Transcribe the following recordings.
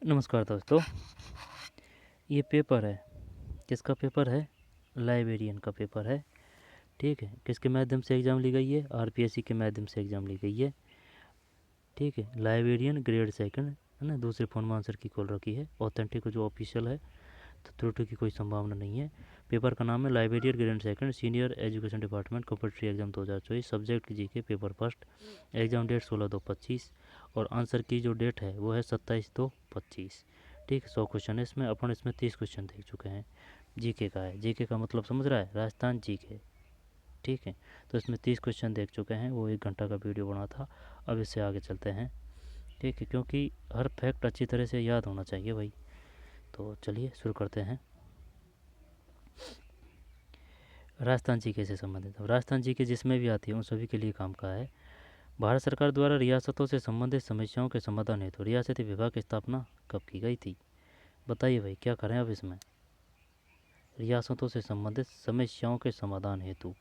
नमस्कार दोस्तों। ये पेपर है, किसका पेपर है? लाइब्रेरियन का पेपर है। ठीक है, किसके माध्यम से एग्ज़ाम ली गई है? आरपीएससी के माध्यम से एग्ज़ाम ली गई है। ठीक है, लाइब्रेरियन ग्रेड सेकंड है ना, दूसरे फोन में आंसर की खोल रखी है। ऑथेंटिक जो ऑफिशियल है, तो त्रुटि की कोई संभावना नहीं है। पेपर का नाम है librarian grade second senior education department competitive exam 2024। Subject GK paper first. Exam date 16/2/25 और आंसर की जो डेट है वो है 27/2/25। ठीक है, 100 क्वेश्चन है इसमें। अपन इसमें 30 क्वेश्चन देख चुके हैं। जीके का है, जीके का मतलब समझ रहा है, राजस्थान जीके। ठीक है, तो इसमें 30 क्वेश्चन देख चुके हैं। वो 1 घंटा का वीडियो बना था। अब इससे आगे चलते हैं। ठीक है, क्योंकि हर फैक्ट अच्छी तरह से याद होना चाहिए भाई। तो चलिए शुरू करते हैं। राजस्थान जीके से संबंधित। अब राजस्थान जीके जिसमें भी आती है उन सभी के लिए काम का है। भारत सरकार द्वारा रियासतों से संबंधित समस्याओं के समाधान हेतु रियासती विभाग की स्थापना कब की गई थी? बताइए भाई, क्या करें अब इसमें? रियासतों से संबंधित समस्याओं के समाधान हेतु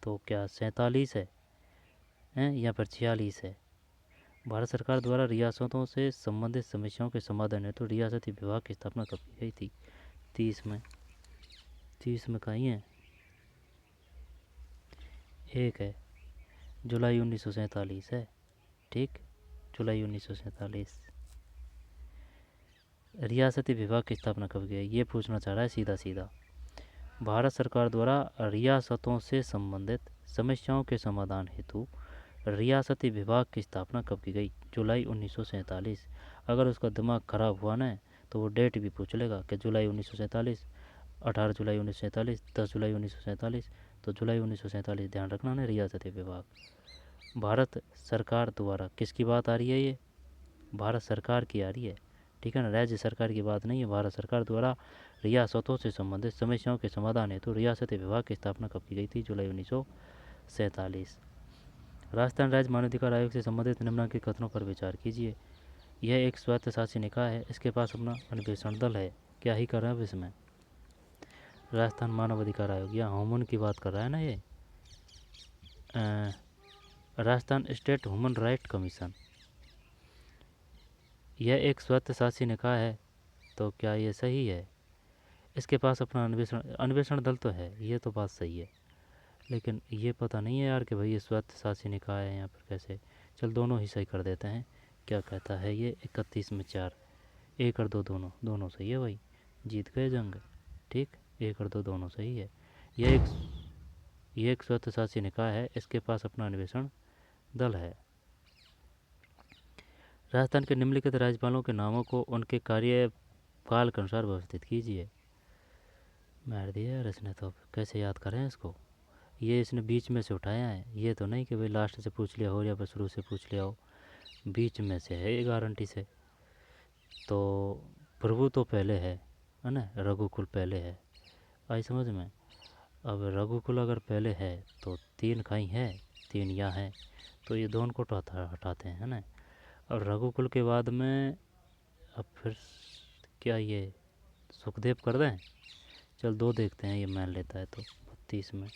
तो क्या 47 है या फिर 46 है? भारत सरकार द्वारा रियासतों से संबंधित समस्याओं के समाधान हेतु रियासती विभाग की स्थापना कब की गई थी? 30 में कहीं है? एक है, जुलाई 1947 है। ठीक, जुलाई 1947। रियासती विभाग की स्थापना कब की गई, ये पूछना चाह रहा है सीधा सीधा। भारत सरकार द्वारा रियासतों से संबंधित समस्याओं के समाधान हेतु रियासती विभाग की स्थापना कब की गई? जुलाई 1947। अगर उसका दिमाग खराब हुआ ना तो वो डेट भी पूछ लेगा कि जुलाई 1947, 18 जुलाई 1947, 10 जुलाई 1947। तो जुलाई 1947 ध्यान रखना ना, रियासती विभाग। भारत सरकार द्वारा किसकी बात आ रही है? ये भारत सरकार की आ रही है। ठीक है ना, राज्य सरकार की बात नहीं है। भारत सरकार द्वारा रियासतों से संबंधित समस्याओं के समाधान हेतु रियासती विभाग की स्थापना कब की गई थी? जुलाई 1947। राजस्थान राज्य मानवाधिकार आयोग से संबंधित निम्नलिखित कथनों पर विचार कीजिए। यह एक स्वायत्त शासी निकाय है, इसके पास अपना अन्वेषण दल है। क्या ही कर रहे हैं अब इसमें? राजस्थान मानव अधिकार आयोग या ह्यूमन की बात कर रहा है ना ये। Rajasthan state human right commission, यह एक स्वायत्त शासी निकाय है। तो क्या ये सही है? इसके पास अपना अन्वेषण दल तो है, ये तो बात सही है। लेकिन ये पता नहीं है यार कि भाई ये स्वायत्त शासी निकाय है या फिर कैसे। चल दोनों ही सही कर देते हैं। क्या कहता है ये? 31 में 4, 1 और 2 दोनों दोनों सही है भाई। जीत गए जंग। ठीक, 1 और 2 दोनों सही है। ये एक स्वायत्त शासी निकाय है, इसके पास अपना अन्वेषण दल है। राजस्थान के निम्नलिखित राज्यपालों के नामों को उनके कार्यकाल के अनुसार व्यवस्थित कीजिए। मार दिया यार इसने तो, कैसे याद करें इसको? ये इसने बीच में से उठाया है, ये तो नहीं कि भाई लास्ट से पूछ लिया हो या फिर शुरू से पूछ लिया हो। बीच में से है ये गारंटी से। तो प्रभु तो पहले है ना, रघुकुल पहले है। आई समझ में? अब रघुकुल अगर पहले है तो 3 कहीं है, 3 यहाँ है। तो ये दोनों को हटाते हैं, है ना। और रघुकुल के बाद में अब फिर क्या ये सुखदेव कर दें? चल 2 देखते हैं, ये मान लेता है तो 32 में।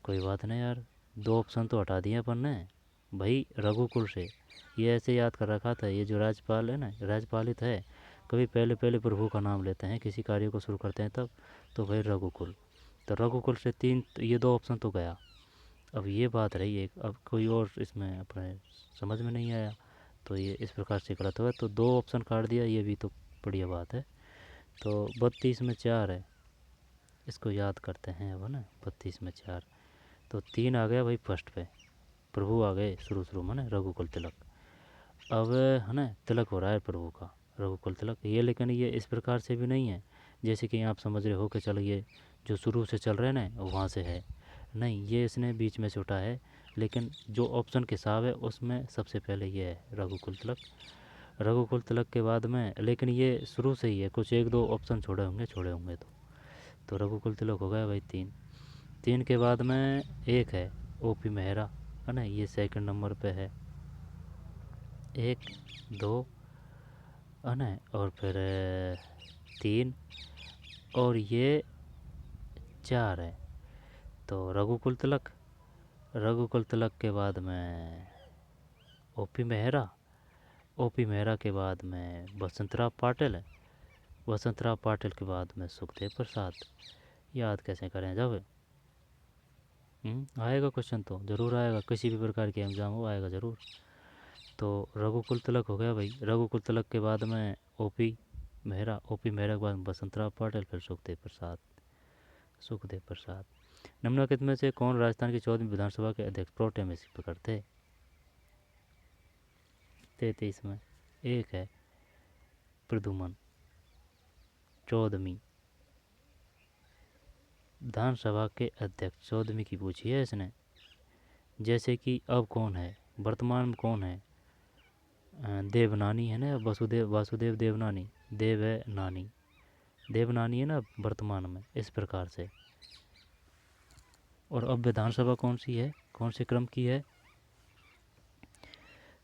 कोई बात नहीं यार, 2 ऑप्शन तो हटा दिए अपन ने भाई रघुकुल से। ये ऐसे याद कर रखा था, ये जो राज्यपाल है ना, राज्यपालित है, कभी पहले पहले प्रभु का नाम लेते हैं किसी कार्य को शुरू करते हैं तब। तो भाई रघुकुल, तो रघुकुल से 3, तो ये 2 ऑप्शन तो गया। अब ये बात रही एक, अब कोई और इसमें अपने समझ में नहीं आया तो ये इस प्रकार से गलत हुआ। तो 2 ऑप्शन काट दिया, ये भी तो बढ़िया बात है। तो 32 में 4 है, इसको याद करते हैं अब, है ना। 32 में 4, तो 3 आ गया भाई फर्स्ट पे। प्रभु आ गए शुरू शुरू में ना, रघुकुल तिलक। अब है ना, तिलक हो रहा है प्रभु का, रघुकुल तिलक ये। लेकिन ये इस प्रकार से भी नहीं है जैसे कि आप समझ रहे हो कि चलो ये जो शुरू से चल रहे हैं ना वहाँ से है। नहीं, ये इसने बीच में से उठा है। लेकिन जो ऑप्शन के हिसाब है उसमें सबसे पहले ये है रघुकुल तिलक। रघुकुल तिलक के बाद में, लेकिन ये शुरू से ही है, कुछ 1-2 ऑप्शन छोड़े होंगे तो रघुकुल तिलक हो गया भाई 3। 3 के बाद में एक है ओपी मेहरा, है ना, ये सेकंड नंबर पे है। 1, 2, है ना, और फिर 3 और ये 4 है। तो रघुकुल तिलक के बाद में ओपी मेहरा, ओपी मेहरा के बाद में वसंतराव पाटिल है, वसंतराव पाटिल के बाद में सुखदेव प्रसाद। याद कैसे करें जब? आएगा क्वेश्चन तो ज़रूर आएगा, किसी भी प्रकार के एग्ज़ाम हो आएगा ज़रूर। तो रघुकुल तिलक हो गया भाई, रघुकुल तिलक के बाद में ओपी मेहरा, ओपी मेहरा के बाद वसंतराव पाटिल, फिर सुखदेव प्रसाद, सुखदेव प्रसाद। निम्नलिखित में से कौन राजस्थान की 14वीं विधानसभा के अध्यक्ष प्रोटेम स्पीकर थे? 33 में। एक है प्रद्युमन। 14वीं विधानसभा के अध्यक्ष 14वीं की पूछी है इसने। जैसे कि अब कौन है, वर्तमान में कौन है? देवनानी है ना, वसुदेव, वासुदेव देवनानी, देव है नानी, देवनानी है ना वर्तमान में, इस प्रकार से। और अब विधानसभा कौन सी है, कौन से क्रम की है?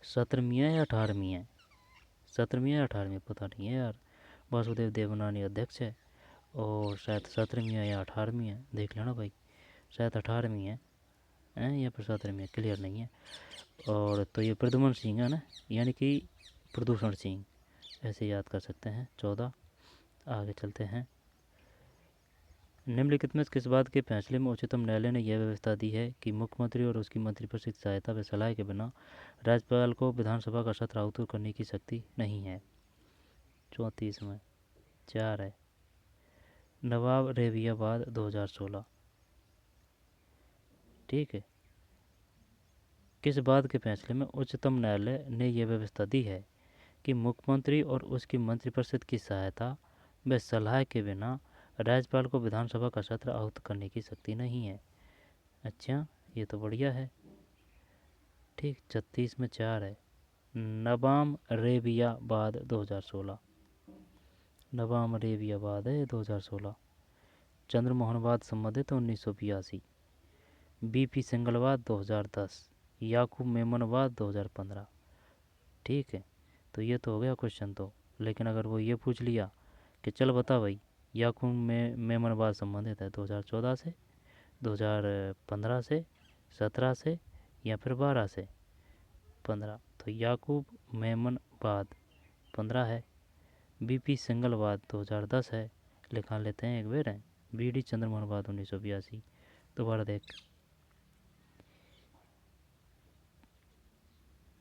17वीं है या 18वीं है? 17वीं या 18वीं पता नहीं है यार। वासुदेव देवनानी अध्यक्ष है और शायद 17वीं है या 18वीं है, देख लेना भाई। शायद 18वीं है या फिर 17वीं है, क्लियर नहीं है। और तो ये प्रद्युमन सिंह है ना, यानी कि प्रदूषण सिंह, ऐसे याद कर सकते हैं। 14। आगे चलते हैं। निम्नलिखित में किस बात के फैसले में उच्चतम न्यायालय ने यह व्यवस्था दी है कि मुख्यमंत्री और उसकी मंत्रिपरिषद की सहायता व सलाह के बिना राज्यपाल को विधानसभा का सत्र आहूत करने की शक्ति नहीं है? 34 में। 4 है नवाब रेबियाबाद 2016। ठीक है। किस बात के फैसले में उच्चतम न्यायालय ने यह व्यवस्था दी है कि मुख्यमंत्री और उसकी मंत्रिपरिषद की सहायता व सलाह के बिना राज्यपाल को विधानसभा का सत्र आहूत करने की शक्ति नहीं है? अच्छा, ये तो बढ़िया है। ठीक। 36 में। 4 है नवाब रेबियाबाद 2016। नवाब रेबियाबाद है 2016। चंद्रमोहनवाद संबंधित 1982। बीपी सिंगलवाद 2010। याकूब मेमनवाद 2015। ठीक है। तो ये तो हो गया क्वेश्चन तो। लेकिन अगर वो ये पूछ लिया कि चल बता भाई, याकूब में मेमनवाद संबंधित है 2014 से, 2015 से, 17 से या फिर 12 से? 15। तो याकूब मेमनवाद 15 है। बीपी सिंगलवाद 2010 है। लिखा लेते हैं एक बार है। बीडी चंद्रमोहनवाद 1982। दोबारा देख।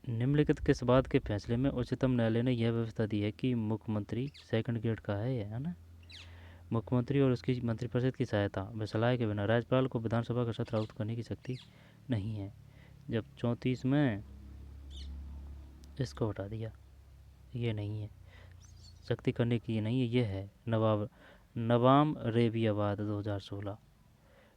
निम्नलिखित किस बात के फैसले में उच्चतम न्यायालय ने यह व्यवस्था दी है कि मुख्यमंत्री, सेकंड ग्रेड का है ये, है ना, मुख्यमंत्री और उसकी मंत्रिपरिषद की सहायता व सलाह के बिना राज्यपाल को विधानसभा का सत्र आहूत करने की शक्ति नहीं है? जब 34 में इसको हटा दिया, ये नहीं है, शक्ति करने की ये नहीं है, ये है नवाब रेबियाबाद 2016।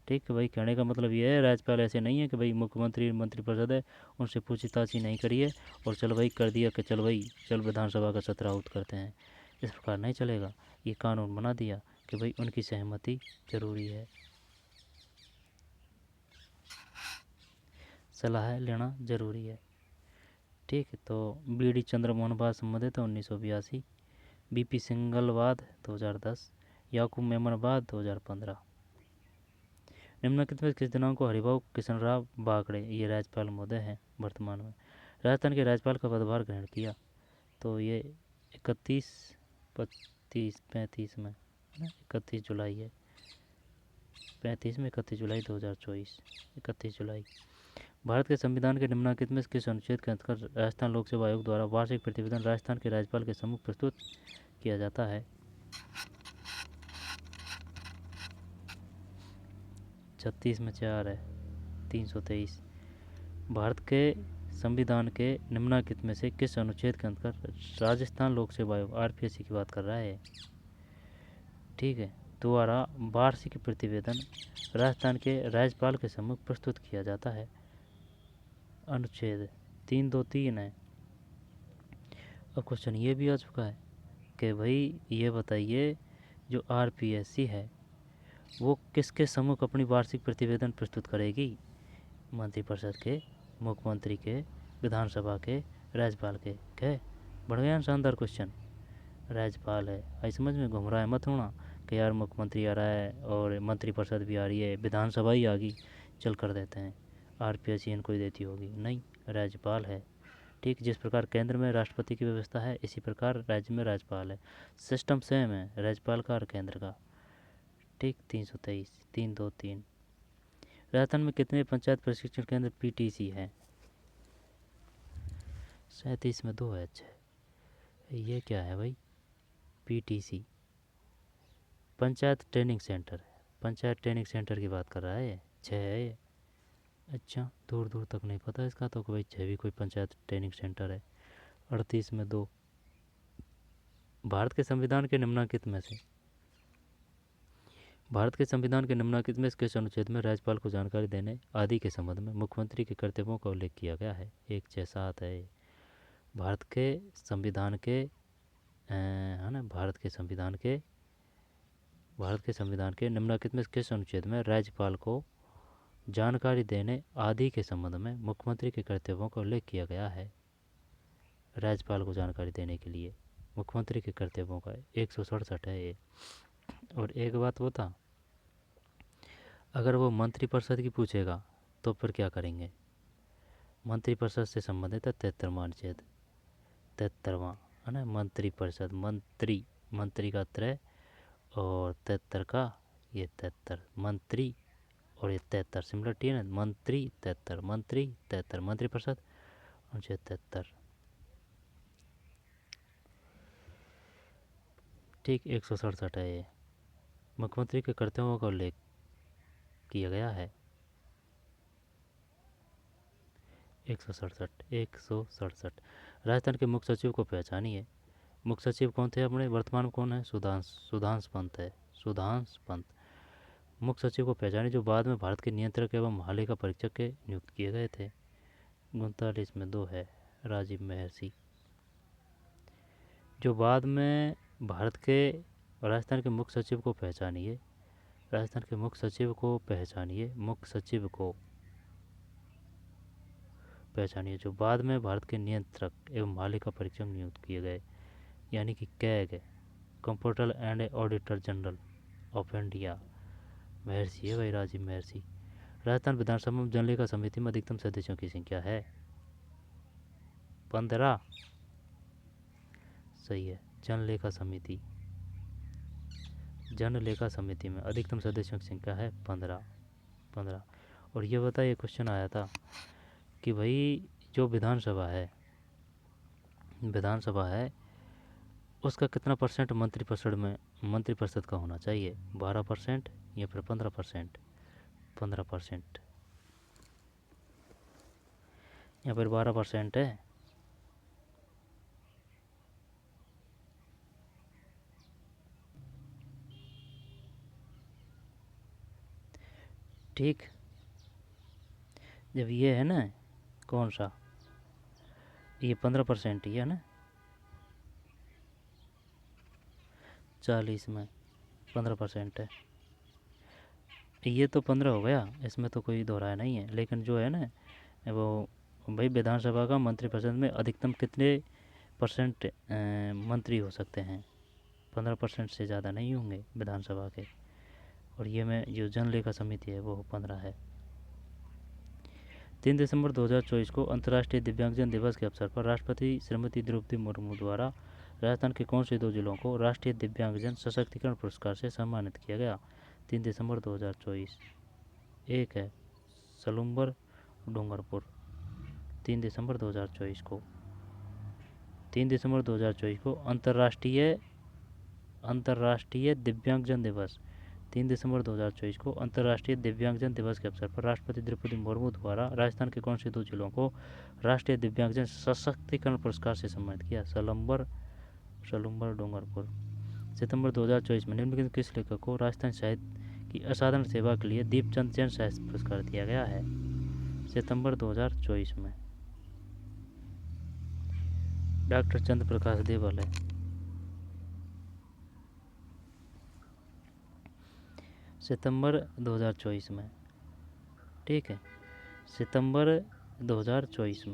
ठीक है भाई। कहने का मतलब ये है, राज्यपाल ऐसे नहीं है कि भाई मुख्यमंत्री मंत्रिपरिषद है उनसे पूछताछ ही नहीं करिए और चल भाई कर दिया कि चल भाई चल विधानसभा का सत्र आहूत करते हैं, इस प्रकार नहीं चलेगा। ये कानून बना दिया कि भाई उनकी सहमति जरूरी है, सलाह लेना जरूरी है। ठीक है। तो बीडी चंद्रमोहनवाद संबंधित 1982। बीपी सिंगलवाद 2010। याकूब मेमनवाद 2015। निम्नलिखित में किस दिनांक को हरिभाऊ किशनराव बागड़े, ये राज्यपाल महोदय हैं वर्तमान में, राजस्थान के राज्यपाल का पदभार ग्रहण किया? तो ये 31, 35, 35 में, 31 जुलाई है। 35 में 31 जुलाई 2024। 31 जुलाई। भारत के संविधान के निम्नलिखित में किस अनुच्छेद के अंतर्गत राजस्थान लोक सेवा आयोग द्वारा वार्षिक प्रतिवेदन राजस्थान के राज्यपाल के सम्मुख प्रस्तुत किया जाता है? 36 में। 4 है 323। भारत के संविधान के निम्नलिखित में से किस अनुच्छेद के अंतर्गत राजस्थान लोक सेवा आयोग, आरपीएससी की बात कर रहा है, ठीक है, द्वारा वार्षिक प्रतिवेदन राजस्थान के राज्यपाल के सम्मुख प्रस्तुत किया जाता है? अनुच्छेद 323 है। अब क्वेश्चन ये भी आ चुका है कि भाई ये बताइए जो आरपीएससी है वो किसके सम्मुख अपनी वार्षिक प्रतिवेदन प्रस्तुत करेगी? मंत्रिपरिषद के, मुख्यमंत्री के, विधानसभा के, राज्यपाल के। क्या बढ़ गया शानदार क्वेश्चन। राज्यपाल है, आई समझ में, घूम रहा है मत होना कि यार मुख्यमंत्री आ रहा है और मंत्रिपरिषद भी आ रही है, विधानसभा ही आ गई, चल कर देते हैं, आरपीएससी इनको ही देती होगी। नहीं, राज्यपाल है। ठीक, जिस प्रकार केंद्र में राष्ट्रपति की व्यवस्था है इसी प्रकार राज्य में राज्यपाल है। सिस्टम सेम है राज्यपाल का और केंद्र का। ठीक, 323, 323। राजस्थान में कितने पंचायत प्रशिक्षण केंद्र पीटीसी है? 37 में 2 है। अच्छा, ये क्या है भाई? पीटीसी पंचायत ट्रेनिंग सेंटर है। पंचायत ट्रेनिंग सेंटर की बात कर रहा है। 6 है ये। अच्छा, दूर दूर तक नहीं पता इसका तो कि भाई 6 भी कोई पंचायत ट्रेनिंग सेंटर है। 38 में 2। भारत के संविधान के निम्नलिखित में से भारत के संविधान के निम्नलिखित में किस अनुच्छेद में राज्यपाल को जानकारी देने आदि के संबंध में मुख्यमंत्री के कर्तव्यों का उल्लेख किया गया है? 167 है ये। भारत के संविधान के है ना, भारत के संविधान के निम्नलिखित में किस अनुच्छेद में राज्यपाल को जानकारी देने आदि के संबंध में मुख्यमंत्री के कर्तव्यों का उल्लेख किया गया है? राज्यपाल को जानकारी देने के लिए मुख्यमंत्री के कर्तव्यों का 167 है ये। और एक बात बता, अगर वो मंत्रिपरिषद की पूछेगा तो फिर क्या करेंगे? मंत्रिपरिषद से संबंधित है 73वां अनुच्छेद, 73वां है ना। मंत्रिपरिषद, मंत्री का 3 और 73 का ये 73, मंत्री और ये 73 सिमिलरिटी है ना। मंत्री 73, मंत्रिपरिषद अनुच्छेद 73। ठीक, 167 है ये। मुख्यमंत्री के कर्तव्यों का उल्लेख किया गया है। 167। राजस्थान के मुख्य सचिव को पहचानिए। मुख्य सचिव कौन थे अपने? वर्तमान में कौन है? सुधांश पंत है। सुधांश पंत मुख्य सचिव को पहचानिए जो बाद में भारत के नियंत्रक एवं महालेखा परीक्षक के नियुक्त किए गए थे। 39 में 2 है। राजीव महर्षि जो बाद में भारत के राजस्थान के मुख्य सचिव को पहचानिए। राजस्थान के मुख्य सचिव को पहचानिए। मुख्य सचिव को पहचानिए जो बाद में भारत के नियंत्रक एवं महालेखा परीक्षक नियुक्त किए गए, यानी कि CAG, comptroller and auditor general of India. महर्षि है भाई, राजीव महर्षि। राजस्थान विधानसभा में जनलेखा समिति में अधिकतम सदस्यों की संख्या है 15। सही है। जनलेखा समिति में अधिकतम सदस्यों की संख्या है 15। और ये बताइए, क्वेश्चन आया था कि भाई जो विधानसभा है उसका कितना परसेंट मंत्रिपरिषद का होना चाहिए? 12% या फिर 15%? 15% या फिर 12% है। ठीक, जब ये है ना, कौन सा, ये 15% ही है ना। 40 में 15% है। ये तो 15 हो गया, इसमें तो कोई दोहराया नहीं है। लेकिन जो है ना वो भाई विधानसभा का मंत्रिपरिषद में अधिकतम कितने परसेंट मंत्री हो सकते हैं? 15% से ज़्यादा नहीं होंगे विधानसभा के। और ये में जो जनलेखा समिति है वो 15 है। 3 दिसंबर 2024 को अंतर्राष्ट्रीय दिव्यांगजन दिवस के अवसर पर राष्ट्रपति श्रीमती द्रौपदी मुर्मू द्वारा राजस्थान के कौन से 2 जिलों को राष्ट्रीय दिव्यांगजन सशक्तिकरण पुरस्कार से सम्मानित किया गया? 3 दिसंबर 2024। एक है सलूम्बर डूंगरपुर। 3 दिसंबर 2024 को 3 दिसंबर 2024 को अंतर्राष्ट्रीय दिव्यांगजन दिवस। 3 दिसंबर 2024 को अंतर्राष्ट्रीय दिव्यांगजन दिवस के अवसर पर राष्ट्रपति द्रौपदी मुर्मू द्वारा राजस्थान के कौन से 2 जिलों को राष्ट्रीय दिव्यांगजन सशक्तिकरण पुरस्कार से सम्मानित किया? सलूम्बर डूंगरपुर। सितंबर 2024 में निम्नलिखित किस लेखक को राजस्थान साहित्य की असाधारण सेवा के लिए दीपचंद जैन साहित्य पुरस्कार दिया गया है? सितंबर 2024 में डॉक्टर चंद्र प्रकाश देवल है। सितंबर 2024 में। ठीक है, सितंबर 2024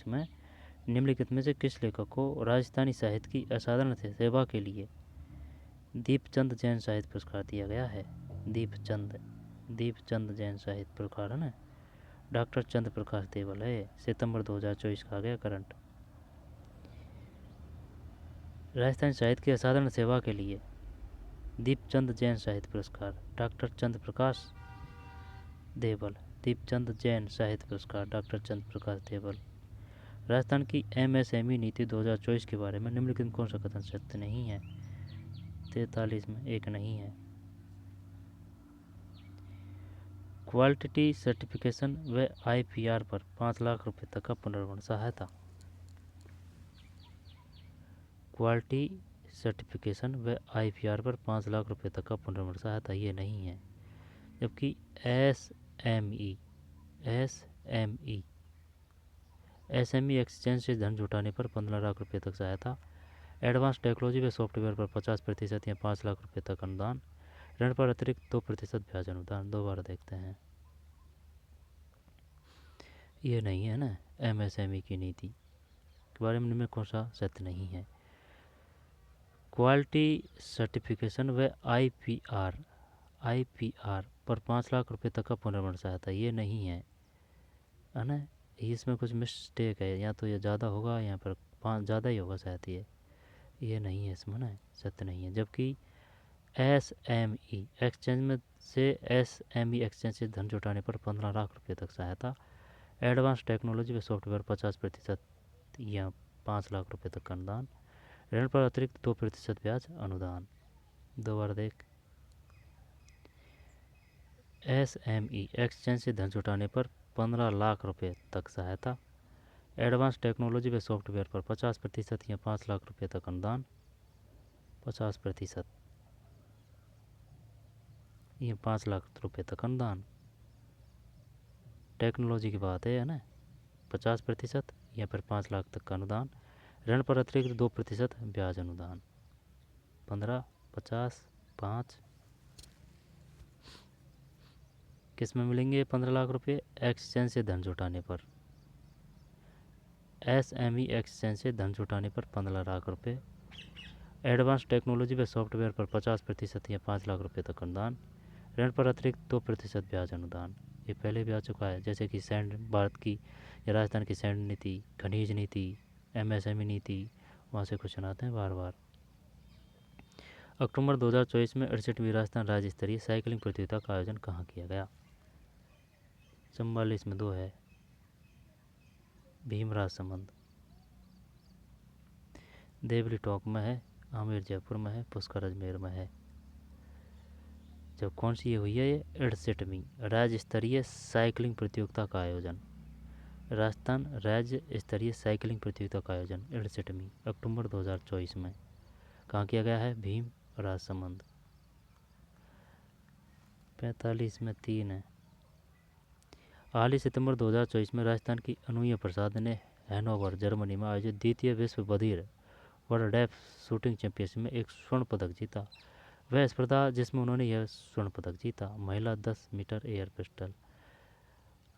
में निम्नलिखित में से किस लेखक को राजस्थानी साहित्य की असाधारण सेवा के लिए दीपचंद जैन साहित्य पुरस्कार दिया गया है? दीपचंद जैन साहित्य पुरस्कार है ना। डॉक्टर चंद्र प्रकाश देवल है। सितंबर 2024 का आ गया करंट। राजस्थान साहित्य की असाधारण सेवा के लिए दीपचंद जैन साहित्य पुरस्कार डॉक्टर चंद्र प्रकाश देवल। दीपचंद जैन साहित्य पुरस्कार डॉक्टर चंद्र प्रकाश देवल। राजस्थान की एमएसएमई नीति 2024 के बारे में निम्नलिखित में कौन सा कथन सत्य नहीं है? 43 में एक नहीं है। क्वालिटी सर्टिफिकेशन व आईपीआर पर 5 लाख रुपए तक का पुनर्वर्ण सहायता। क्वालिटी सर्टिफिकेशन व आईपीआर पर 5 लाख रुपए तक का पुनर्वर्ण सहायता ये नहीं है। जबकि एसएमई एसएमई एक्सचेंज से धन जुटाने पर 15 लाख रुपए तक सहायता। एडवांस टेक्नोलॉजी व सॉफ्टवेयर पर 50% या 5 लाख रुपए तक अनुदान। ऋण पर अतिरिक्त 2% ब्याज अनुदान। दो बार देखते हैं। ये नहीं है ना। एमएसएमई की नीति के बारे में कौन सा सत्य नहीं है? क्वालिटी सर्टिफिकेशन व आईपीआर पर 5 लाख रुपए तक का पुनर्वर्ण सहायता ये नहीं है ना। इसमें कुछ मिस्टेक है, या तो ये ज़्यादा होगा, यहाँ पर 5 ज़्यादा ही होगा शायद। ये नहीं है इसमें ना, सत्य नहीं है। जबकि एसएमई एक्सचेंज में से एसएमई एक्सचेंज से धन जुटाने पर 15 लाख रुपए तक सहायता। एडवांस टेक्नोलॉजी व सॉफ्टवेयर 50% या 5 लाख रुपए तक का अनुदान। ऋण पर अतिरिक्त 2% ब्याज अनुदान। दो बार देख। एसएमई एक्सचेंज से धन जुटाने पर 15 लाख रुपए तक सहायता। एडवांस टेक्नोलॉजी व सॉफ्टवेयर पर 50% या 5 लाख रुपए तक अनुदान। 50% ये 5 लाख रुपए तक अनुदान। टेक्नोलॉजी की बात है ना। 50% या फिर 5 लाख तक का अनुदान। ऋण पर अतिरिक्त 2% ब्याज अनुदान। 15, 50, 5 किस में मिलेंगे 15 लाख रुपए? एक्सचेंज से धन जुटाने पर। एसएमई एक्सचेंज से धन जुटाने पर 15 लाख रुपए। एडवांस टेक्नोलॉजी व सॉफ्टवेयर पर 50% या 5 लाख रुपए तक अनुदान। ऋण पर अतिरिक्त 2% ब्याज अनुदान। ये पहले भी आ चुका है, जैसे कि सैंड भारत की या राजस्थान की सैंड नीति, खनिज नीति, एमएसएमई नीति, वहाँ से क्वेश्चन आते हैं बार बार। अक्टूबर 2024 में 68वीं राजस्थान राज्य स्तरीय साइकिलिंग प्रतियोगिता का आयोजन कहाँ किया गया? 44 में 2 है। भीमराज संबंध। देवली टोंक में है, आमेर जयपुर में है, पुष्कर अजमेर में है। जब कौन सी ये हुई है? ये 68वीं राज्य स्तरीय साइकिलिंग प्रतियोगिता का आयोजन। राजस्थान राज्य स्तरीय साइकिलिंग प्रतियोगिता का आयोजन 68वीं अक्टूबर 2024 में कहाँ किया गया है? भीम राजसमंद। 45 में 3 है। हाल ही सितंबर 2024 में राजस्थान की अनुया प्रसाद ने हैनोवर जर्मनी में आयोजित द्वितीय विश्व बधिर वर्ल्ड डेफ शूटिंग चैंपियनशिप में एक स्वर्ण पदक जीता। वह स्पर्धा जिसमें उन्होंने यह स्वर्ण पदक जीता, महिला 10 मीटर एयर पिस्टल।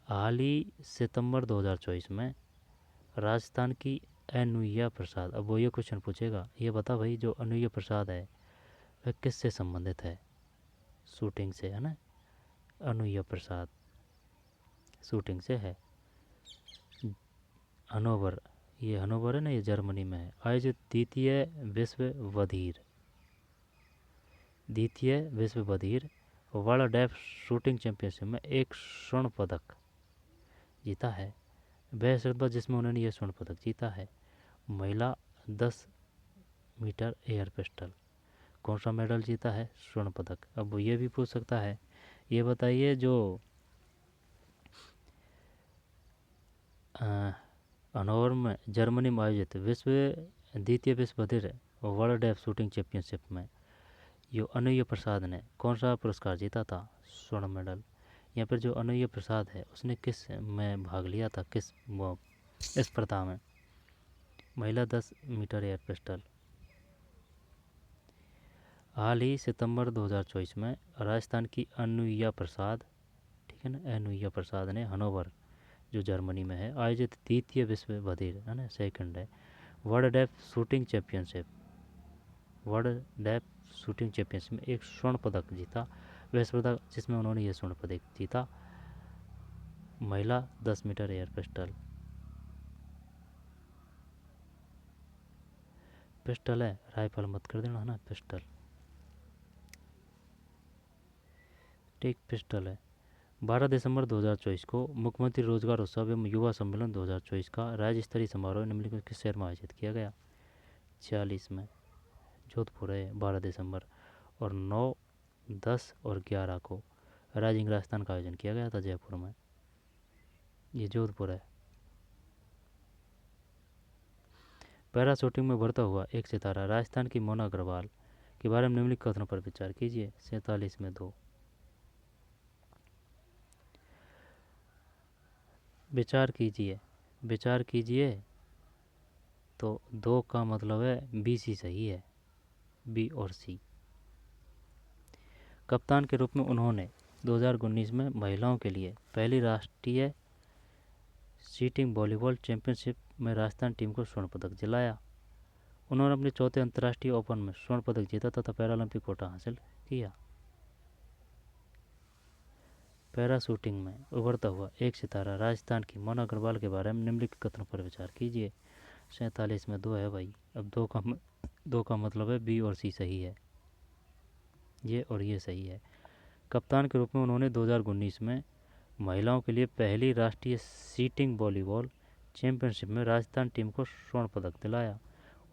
हाल ही सितंबर 2024 में राजस्थान की अनुया प्रसाद। अब वो ये क्वेश्चन पूछेगा, ये बता भाई जो अनुया प्रसाद है वह किससे संबंधित है? शूटिंग से है ना। अनुया प्रसाद शूटिंग से है। हनोवर, ये हनोवर है ना, ये जर्मनी में है। आयोजित द्वितीय विश्व बधिर वर्ल्ड डेफ शूटिंग चैंपियनशिप में एक स्वर्ण पदक जीता है। वह स्पर्धा जिसमें उन्होंने यह स्वर्ण पदक जीता है, महिला 10 मीटर एयर पिस्टल। कौन सा मेडल जीता है? स्वर्ण पदक। अब वो ये भी पूछ सकता है, ये बताइए जो हनोवर में जर्मनी में आयोजित द्वितीय विश्व बधिर वर्ल्ड डेफ शूटिंग चैंपियनशिप में यो अनुया प्रसाद ने कौन सा पुरस्कार जीता था? स्वर्ण मेडल। या फिर जो अनुया प्रसाद है उसने किस में भाग लिया था, किस वो स्पर्धा में? महिला 10 मीटर एयर पिस्टल। हाल ही सितंबर 2024 में राजस्थान की अनुया प्रसाद, ठीक है ना, अनुया प्रसाद ने हनोवर जो जर्मनी में है आयोजित द्वितीय विश्व बधिर है ना, सेकंड है वर्ल्ड डेफ शूटिंग चैंपियनशिप में एक स्वर्ण पदक जीता। वह स्पर्धा जिसमें उन्होंने ये स्वर्ण पदक जीता, महिला 10 मीटर एयर पिस्टल। पिस्टल है, राइफल मत कर देना, है ना, पिस्टल। ठीक, पिस्टल है। 12 दिसंबर 2024 को मुख्यमंत्री रोजगार उत्सव एवं युवा सम्मेलन 2024 का राज्य स्तरीय समारोह निम्नलिखित किस शहर में आयोजित किया गया? 46 में, जोधपुर है 12 दिसंबर। और 9, 10 और 11 को राइजिंग राजस्थान का आयोजन किया गया था जयपुर में। ये जोधपुर है। पैरा शूटिंग में बढ़ता हुआ एक सितारा राजस्थान की मोना अग्रवाल के बारे में निम्नलिखित कथनों पर विचार कीजिए। 47 में 2। विचार कीजिए, विचार कीजिए। तो 2 का मतलब है बी सी सही है, बी और सी। कप्तान के रूप में उन्होंने 2019 में महिलाओं के लिए पहली राष्ट्रीय सीटिंग वॉलीबॉल चैंपियनशिप में राजस्थान टीम को स्वर्ण पदक दिलाया। उन्होंने अपने चौथे अंतर्राष्ट्रीय ओपन में स्वर्ण पदक जीता तथा पैरालंपिक कोटा हासिल किया। पैरा शूटिंग में उभरता हुआ एक सितारा राजस्थान की मोना अग्रवाल के बारे में निम्नलिखित कथनों पर विचार कीजिए। 47 में 2 है भाई। अब 2 का मतलब है बी और सी सही है, ये और ये सही है। कप्तान के रूप में उन्होंने 2019 में महिलाओं के लिए पहली राष्ट्रीय सीटिंग वॉलीबॉल चैंपियनशिप में राजस्थान टीम को स्वर्ण पदक दिलाया।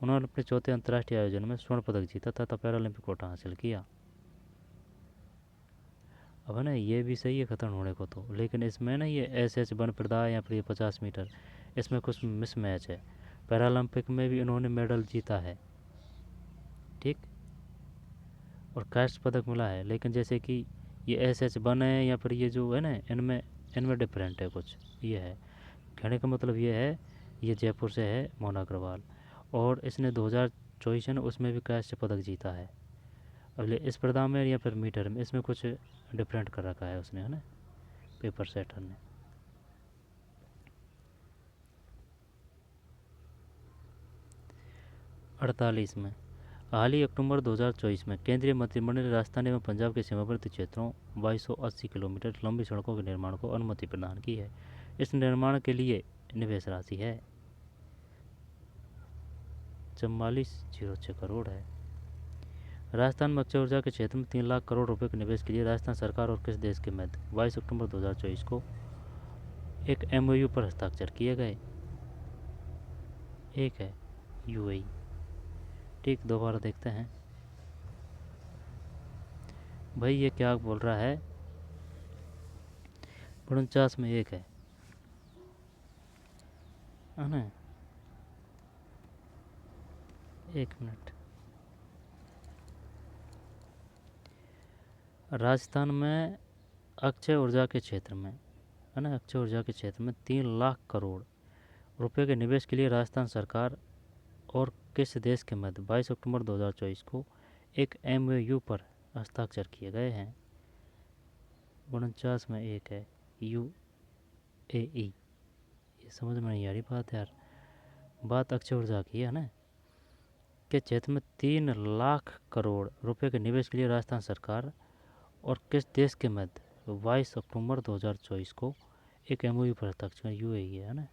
उन्होंने अपने चौथे अंतर्राष्ट्रीय आयोजन में स्वर्ण पदक जीता तथा पैरालंपिक कोटा हासिल किया। अब है ना, ये भी सही है खतन होने को तो, लेकिन इसमें ना ये एस वन प्रदा या फिर ये 50 मीटर, इसमें कुछ मिसमैच है। पैरालंपिक में भी इन्होंने मेडल जीता है, ठीक, और कांस्य पदक मिला है। लेकिन जैसे कि ये एस वन है या फिर ये जो है ना, इनमें इनमें डिफरेंट है कुछ, ये है। कहने का मतलब ये है, ये जयपुर से है मोना अग्रवाल, और इसने 2024 है ना उसमें भी कांस्य पदक जीता है। अब इस स्पर्धा में या फिर मीटर में इसमें कुछ डिफरेंट कर रखा है उसने, है ना, पेपर सेटर ने। अड़तालीस में, हाल ही अक्टूबर 2024 में केंद्रीय मंत्रिमंडल ने राजस्थान एवं पंजाब के सीमावर्ती क्षेत्रों 2280 किलोमीटर लंबी सड़कों के निर्माण को अनुमति प्रदान की है। इस निर्माण के लिए निवेश राशि है 4406 करोड़ है। राजस्थान में अक्षय ऊर्जा के क्षेत्र में 3 लाख करोड़ रुपए के निवेश के लिए राजस्थान सरकार और किस देश के मध्य 22 अक्टूबर 2024 को एक एमओयू पर हस्ताक्षर किए गए? एक है यूएई। ठीक, दोबारा देखते हैं भाई ये क्या बोल रहा है। 49 में 1 है ना। 1 मिनट। राजस्थान में अक्षय ऊर्जा के क्षेत्र में, है ना, अक्षय ऊर्जा के क्षेत्र में 3 लाख करोड़ रुपए के निवेश के लिए राजस्थान सरकार और किस देश के मध्य 22 अक्टूबर 2024 को एक एमओयू पर हस्ताक्षर किए गए हैं? 49 में 1 है यूएई। ये समझ में नहीं आ रही बात यार, बात अक्षय ऊर्जा की है ना, के क्षेत्र में 3 लाख करोड़ रुपए के निवेश के लिए राजस्थान सरकार और किस देश के मध्य 22 अक्टूबर 2024 को एक एमओयू पर हस्ताक्षर, यूएई है ना।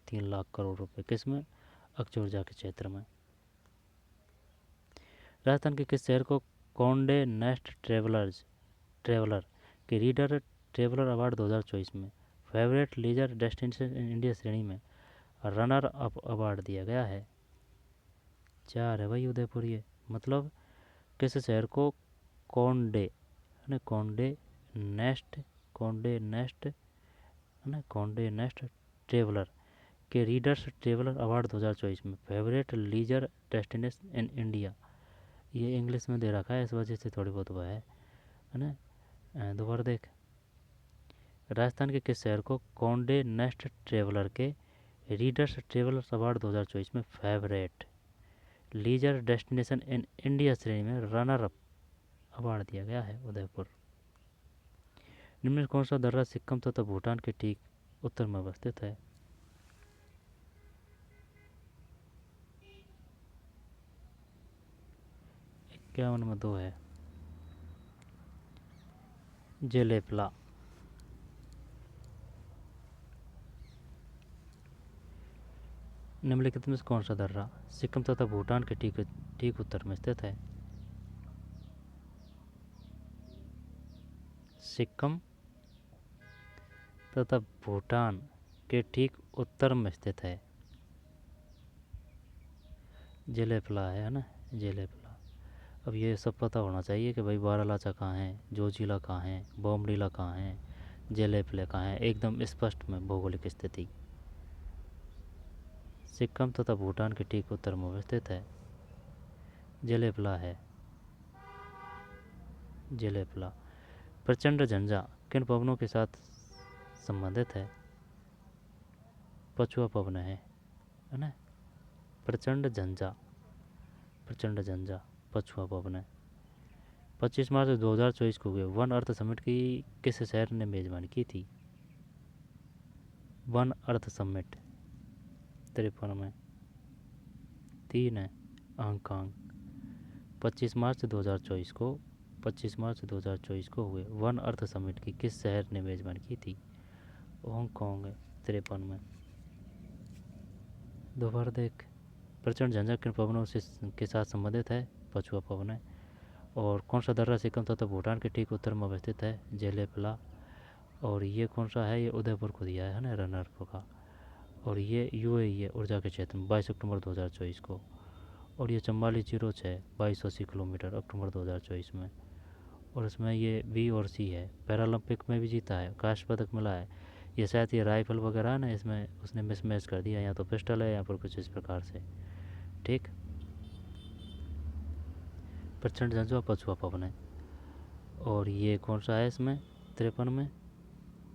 3 लाख करोड़ रुपए किस में? अक्षय ऊर्जा के क्षेत्र में। राजस्थान के किस शहर को कॉन्डे नेस्ट ट्रेवलर के रीडर ट्रेवलर अवार्ड 2024 में favourite leisure destination in India श्रेणी में रनर अप अवार्ड दिया गया है? 4 है भाई उदयपुर। ये मतलब किस शहर को Conde Nast Conde Nast traveller के रीडर्स ट्रेवलर अवार्ड 2024 में favourite leisure destination in India, ये इंग्लिश में दे रखा है, इस वजह से थोड़ी बहुत वह है ना। दोबारा देख, राजस्थान के किस शहर को कॉन्डे नेस्ट ट्रेवलर के रीडर्स ट्रेवलर अवार्ड 2024 में favourite leisure destination in India श्रेणी में रनर अप अवार्ड दिया गया है? उदयपुर। निम्न में कौन सा दर्रा सिक्किम तथा भूटान के ठीक उत्तर में अवस्थित है? 51 में 2 है जेलेपला। निम्नलिखित में से कौन सा दर्रा सिक्किम तथा भूटान के ठीक ठीक उत्तर में स्थित है? सिक्किम तथा भूटान के ठीक उत्तर में स्थित है। जेलेपला है ना, जेलेपला। अब ये सब पता होना चाहिए कि भाई बारालाचा कहाँ है, जोजिला कहाँ है, बोमडीला कहाँ है, जेलेपले कहाँ है, एकदम स्पष्ट में भौगोलिक स्थिति। सिक्किम तथा भूटान के ठीक उत्तर में स्थित है, जेलेपला है, जेलेपला। प्रचंड झंझा किन पवनों के साथ संबंधित है? पछुआ पवन है ना। प्रचंड झंझा, प्रचंड झंझा पछुआ पवन है। 25 मार्च 2024 को हुए वन अर्थ समिट की किस शहर ने मेजबानी की थी? वन अर्थ समिट 53 में 3 है, हांगकांग। 25 मार्च 2024 को 25 मार्च 2024 को हुए वन अर्थ समिट की किस शहर ने मेजबानी की थी? हांगकांग है, 53 में। दोबारा देख। प्रचंड झंझा किन पवनों से के साथ संबंधित है? पछुआ पवन है। और कौन सा दर्रा सिक्किम तथा भूटान के ठीक उत्तर में अवस्थित है? जेलेपला। और ये कौन सा है? ये उदयपुर को दिया है ना, रनरपुर का। और ये यूएई है, ऊर्जा के क्षेत्र में 22 अक्टूबर 2024 को। और ये 4406 2280 किलोमीटर अक्टूबर 2024 में। और इसमें ये बी और सी है। पैरालंपिक में भी जीता है, कांस्य पदक मिला है। ये शायद ये राइफल वगैरह है ना, इसमें उसने मिसमैच कर दिया, या तो पिस्टल है यहाँ पर कुछ इस प्रकार से। ठीक। प्रचंड झंझा पछुआ पवन है। और ये कौन सा है इसमें? 53 में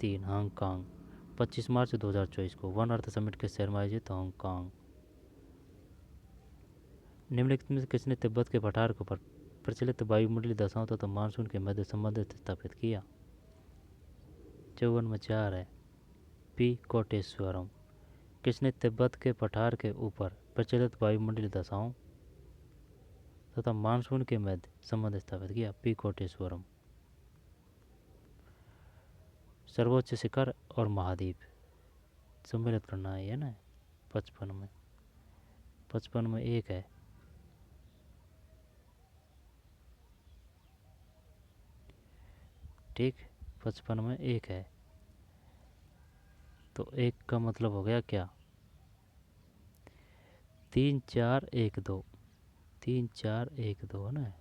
3, हांगकांग। 25 मार्च 2024 को वन अर्थ समिट के शहर में आयोजित, हांगकांग। निम्नलिखित में किसने तिब्बत के पठार के ऊपर प्रचलित वायुमंडलीय दशाओं तथा मानसून के मध्य संबंध स्थापित किया? 54 में 4 है, पी कोटेश्वरम। किसने तिब्बत के पठार के ऊपर प्रचलित वायुमंडलीय दशाओं तथा मानसून के मध्य संबंध स्थापित किया? पी कोटेश्वरम। सर्वोच्च शिखर और महाद्वीप सम्मिलित करना है ना, 55 में 55 में 1 है। ठीक, 55 में 1 है। तो 1 का मतलब हो गया क्या? 3 4 1 2, 3 4 1 2 है ना।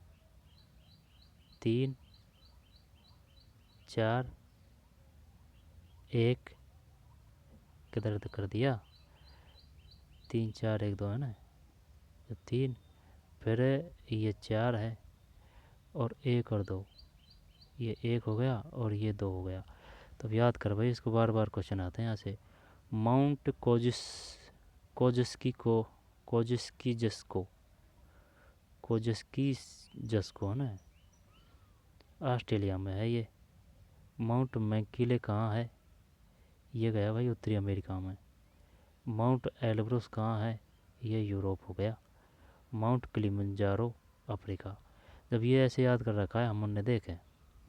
3 4 1 किधर कर दिया? 3 4 1 2 है ना, तो 3, फिर ये 4 है, और 1 और 2, ये 1 हो गया और ये 2 हो गया। तो याद कर भाई, इसको बार बार क्वेश्चन आते हैं यहाँ से। माउंट कोजिस्की जस्को है ना, ऑस्ट्रेलिया में है ये। माउंट मैकिले कहाँ है? ये गया भाई उत्तरी अमेरिका में। माउंट एलब्रुस कहाँ है? ये यूरोप हो गया। Mount Kilimanjaro Africa. जब ये ऐसे याद कर रखा है हमने, देखे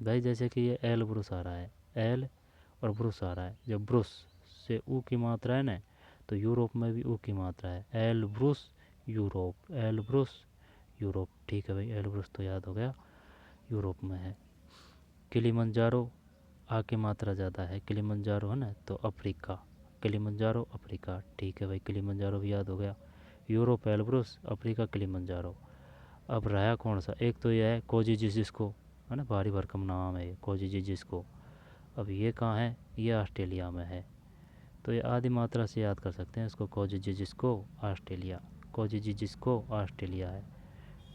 भाई, जैसे कि ये एल ब्रुस आ रहा है, एल और ब्रुस आ रहा है। जब ब्रुस से ऊ की मात्रा है ना, तो यूरोप में भी ऊ की मात्रा है। L Bruce Europe, L Bruce Europe. ठीक है भाई, एल ब्रुस तो याद हो गया, यूरोप में है। किलिमंजारो आ की मात्रा ज़्यादा है, किलिमंजारो है ना, तो अफ्रीका, किलिमंजारो अफ्रीका। ठीक है भाई, किलिमंजारो भी याद हो गया। Europe Elbrus, Africa Kilimanjaro. अब रहा कौन सा? एक तो यह है कोजिजिस्को है ना, भारी भरकम नाम है ये, कोजिजिस्को। अब ये कहाँ है? ये ऑस्ट्रेलिया में है। तो ये आदि मात्रा से याद कर सकते हैं इसको, कोजिजिस्को ऑस्ट्रेलिया, कोजिजिस्को ऑस्ट्रेलिया है।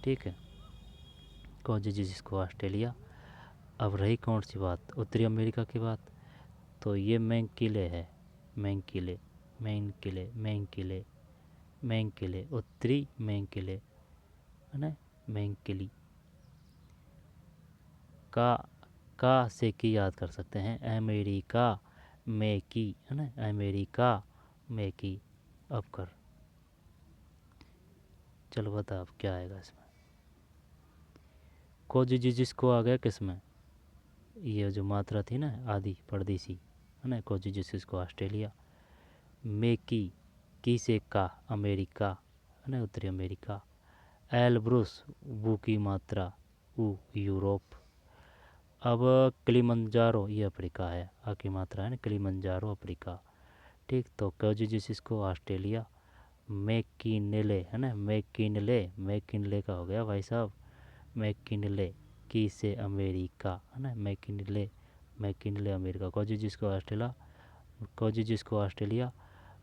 ठीक है, कोजिजिस्को ऑस्ट्रेलिया। अब रही कौन सी बात? उत्तरी अमेरिका की बात। तो ये मैंकिले है, मैंकिले, मैंकिले, मैंकिले, मैंकिले, उत्तरी मैंकिले है ना, मैंकिली। का से की याद कर सकते हैं, अमेरिका में की है ना, अमेरिका में की। अब कर, चलो बता अब क्या आएगा इसमें। कोजिजिस्को आ गया किसमें? ये जो मात्रा थी ना आदि परदेसी है ना, कोजिजिस्को ऑस्ट्रेलिया। मेकी की से का अमेरिका है ना, उत्तरी अमेरिका। एलब्रुस वो की मात्रा ऊ यूरोप। अब किलिमंजारो ये अफ्रीका है, आ की मात्रा है ना, किलिमंजारो अफ्रीका। ठीक, तो कोजिजिसिस्को ऑस्ट्रेलिया। मैकिनले है ना, मैकिनले का हो गया भाई साहब, मैकिनले की से अमेरिका है ना, मैकिनले अमेरिका। कोजिजिस्को ऑस्ट्रेलिया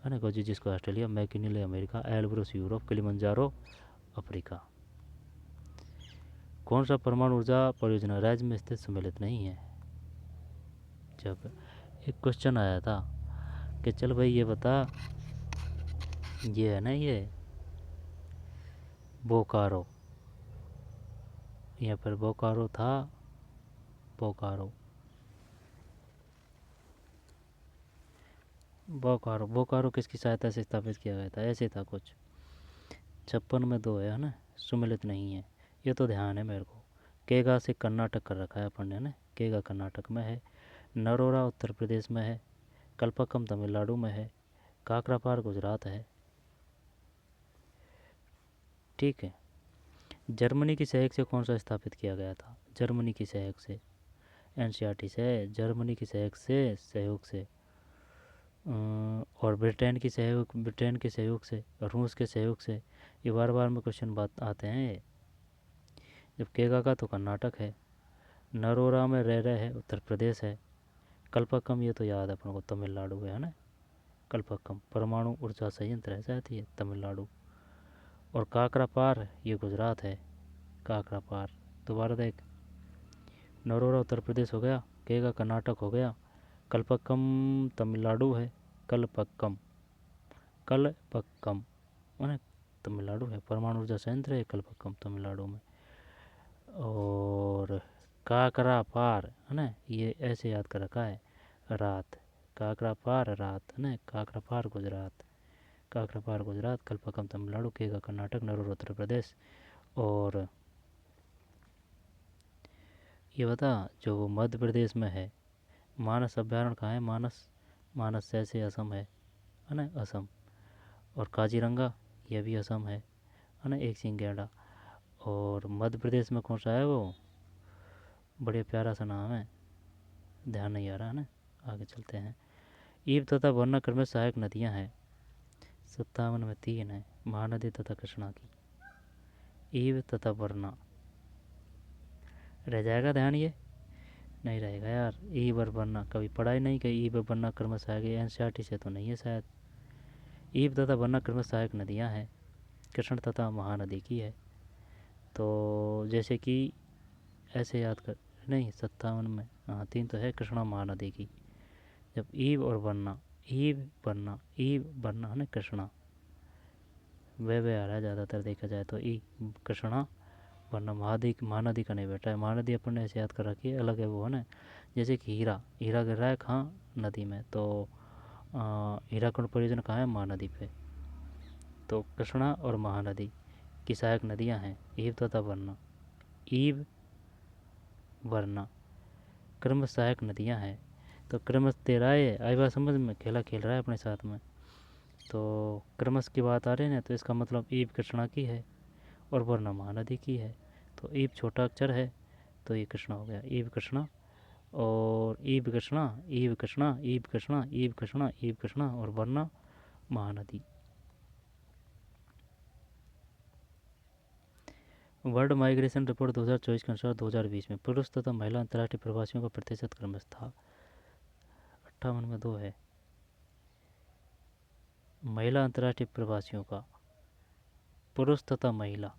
है ना, Kosciuszko Australia, McKinley America, Elbrus Europe, Kilimanjaro Africa. कौन सा परमाणु ऊर्जा परियोजना राज्य में स्थित सम्मिलित नहीं है? जब एक क्वेश्चन आया था कि चल भाई ये बता, ये है ना ये बोकारो, यहाँ पर बोकारो था, बोकारो बोकारो बोकारो किसकी सहायता से स्थापित किया गया था? ऐसे था कुछ 56 में 2 है ना, सुमिलित नहीं है, ये तो ध्यान है मेरे को। केगा से कर्नाटक कर रखा है अपन ने ना, केगा कर्नाटक में है, नरोरा उत्तर प्रदेश में है, कल्पक्कम तमिलनाडु में है, काकरापार गुजरात है। ठीक है, जर्मनी की सहयोग से कौन सा स्थापित किया गया था? जर्मनी की सहयोग से, एनसीईआरटी से, जर्मनी की सहयोग से और ब्रिटेन के सहयोग से, रूस के सहयोग से। ये बार बार में क्वेश्चन बात आते हैं। जब केगा का तो कर्नाटक है, नरोरा में रह रहे है उत्तर प्रदेश है, कल्पक्कम ये तो याद है अपन को तमिलनाडु है ना, कल्पक्कम परमाणु ऊर्जा संयंत्र है शायद ये तमिलनाडु, और काकरापार ये गुजरात है, काकरापार। दोबारा देख, नरोरा उत्तर प्रदेश हो गया, केगा कर्नाटक हो गया, कल्पक्कम तमिलनाडु है, कल्पक्कम कल्पक्कम है तमिलनाडु है, परमाणु ऊर्जा संयंत्र है कल्पक्कम तमिलनाडु में। और काकरापार है ना, ये ऐसे याद कर रखा है, रात, काकरापार रात है ना, काकरापार गुजरात, काकरापार गुजरात, कल्पक्कम तमिलनाडु, केगा कर्नाटक, नरोरा उत्तर प्रदेश। और ये बता, जो मध्य प्रदेश में है, मानस अभ्यारण्य कहाँ है? मानस जैसे असम है ना, असम। और काजीरंगा ये भी असम है ना, एक सिंह गैंडा। और मध्य प्रदेश में कौन सा है वो, बड़े प्यारा सा नाम है, ध्यान नहीं आ रहा है ना, आगे चलते हैं। ईब तथा वरना क्रम में सहायक नदियाँ हैं, 57 में 3 है, महानदी तथा कृष्णा की। ईब तथा वरना रह जाएगा ध्यान, ये नहीं रहेगा यार। ईब और वरना कभी पढ़ा ही नहीं कि ईब और वरना क्रम सहायक, एनसीईआरटी से तो नहीं है शायद। ईब तथा वरना क्रम सहायक नदियाँ हैं, कृष्ण तथा महानदी की है। तो जैसे कि ऐसे याद कर, नहीं 57 में हाँ 3 तो है, कृष्णा महानदी की। जब ईब और वरना, ईब वरना है ना कृष्णा, वे आ रहा है ज़्यादातर देखा जाए तो, ई कृष्णा वरना महानदी का नहीं बैठा है। महानदी अपन ने ऐसे याद कर रखी है, अलग है वो है ना। जैसे कि हीरा गिर रहा है कहाँ, नदी में, तो हीराकुंड परियोजना कहाँ है? महानदी पे। तो कृष्णा और महानदी की सहायक नदियाँ हैं ईब तथा वरना। ईब वरना क्रम सहायक नदियाँ हैं, तो क्रमश तेरा है, आई बात समझ में, खेला खेल रहा है अपने साथ में। तो क्रमश की बात आ रही है ना, तो इसका मतलब ईब कृष्णा की है और वरना महानदी की है। तो ईब छोटा अक्षर है, तो ये कृष्णा हो गया, ईब कृष्णा। और ईब कृष्णा, ईब कृष्णा, ईब कृष्णा, ईब कृष्णा, ईब कृष्णा, और वरना महानदी। वर्ल्ड माइग्रेशन रिपोर्ट 2024 के अनुसार 2020 में पुरुष तथा महिला अंतर्राष्ट्रीय प्रवासियों का प्रतिशत क्रमश था, 58 में 2 है। महिला अंतर्राष्ट्रीय प्रवासियों का, पुरुष तथा महिला,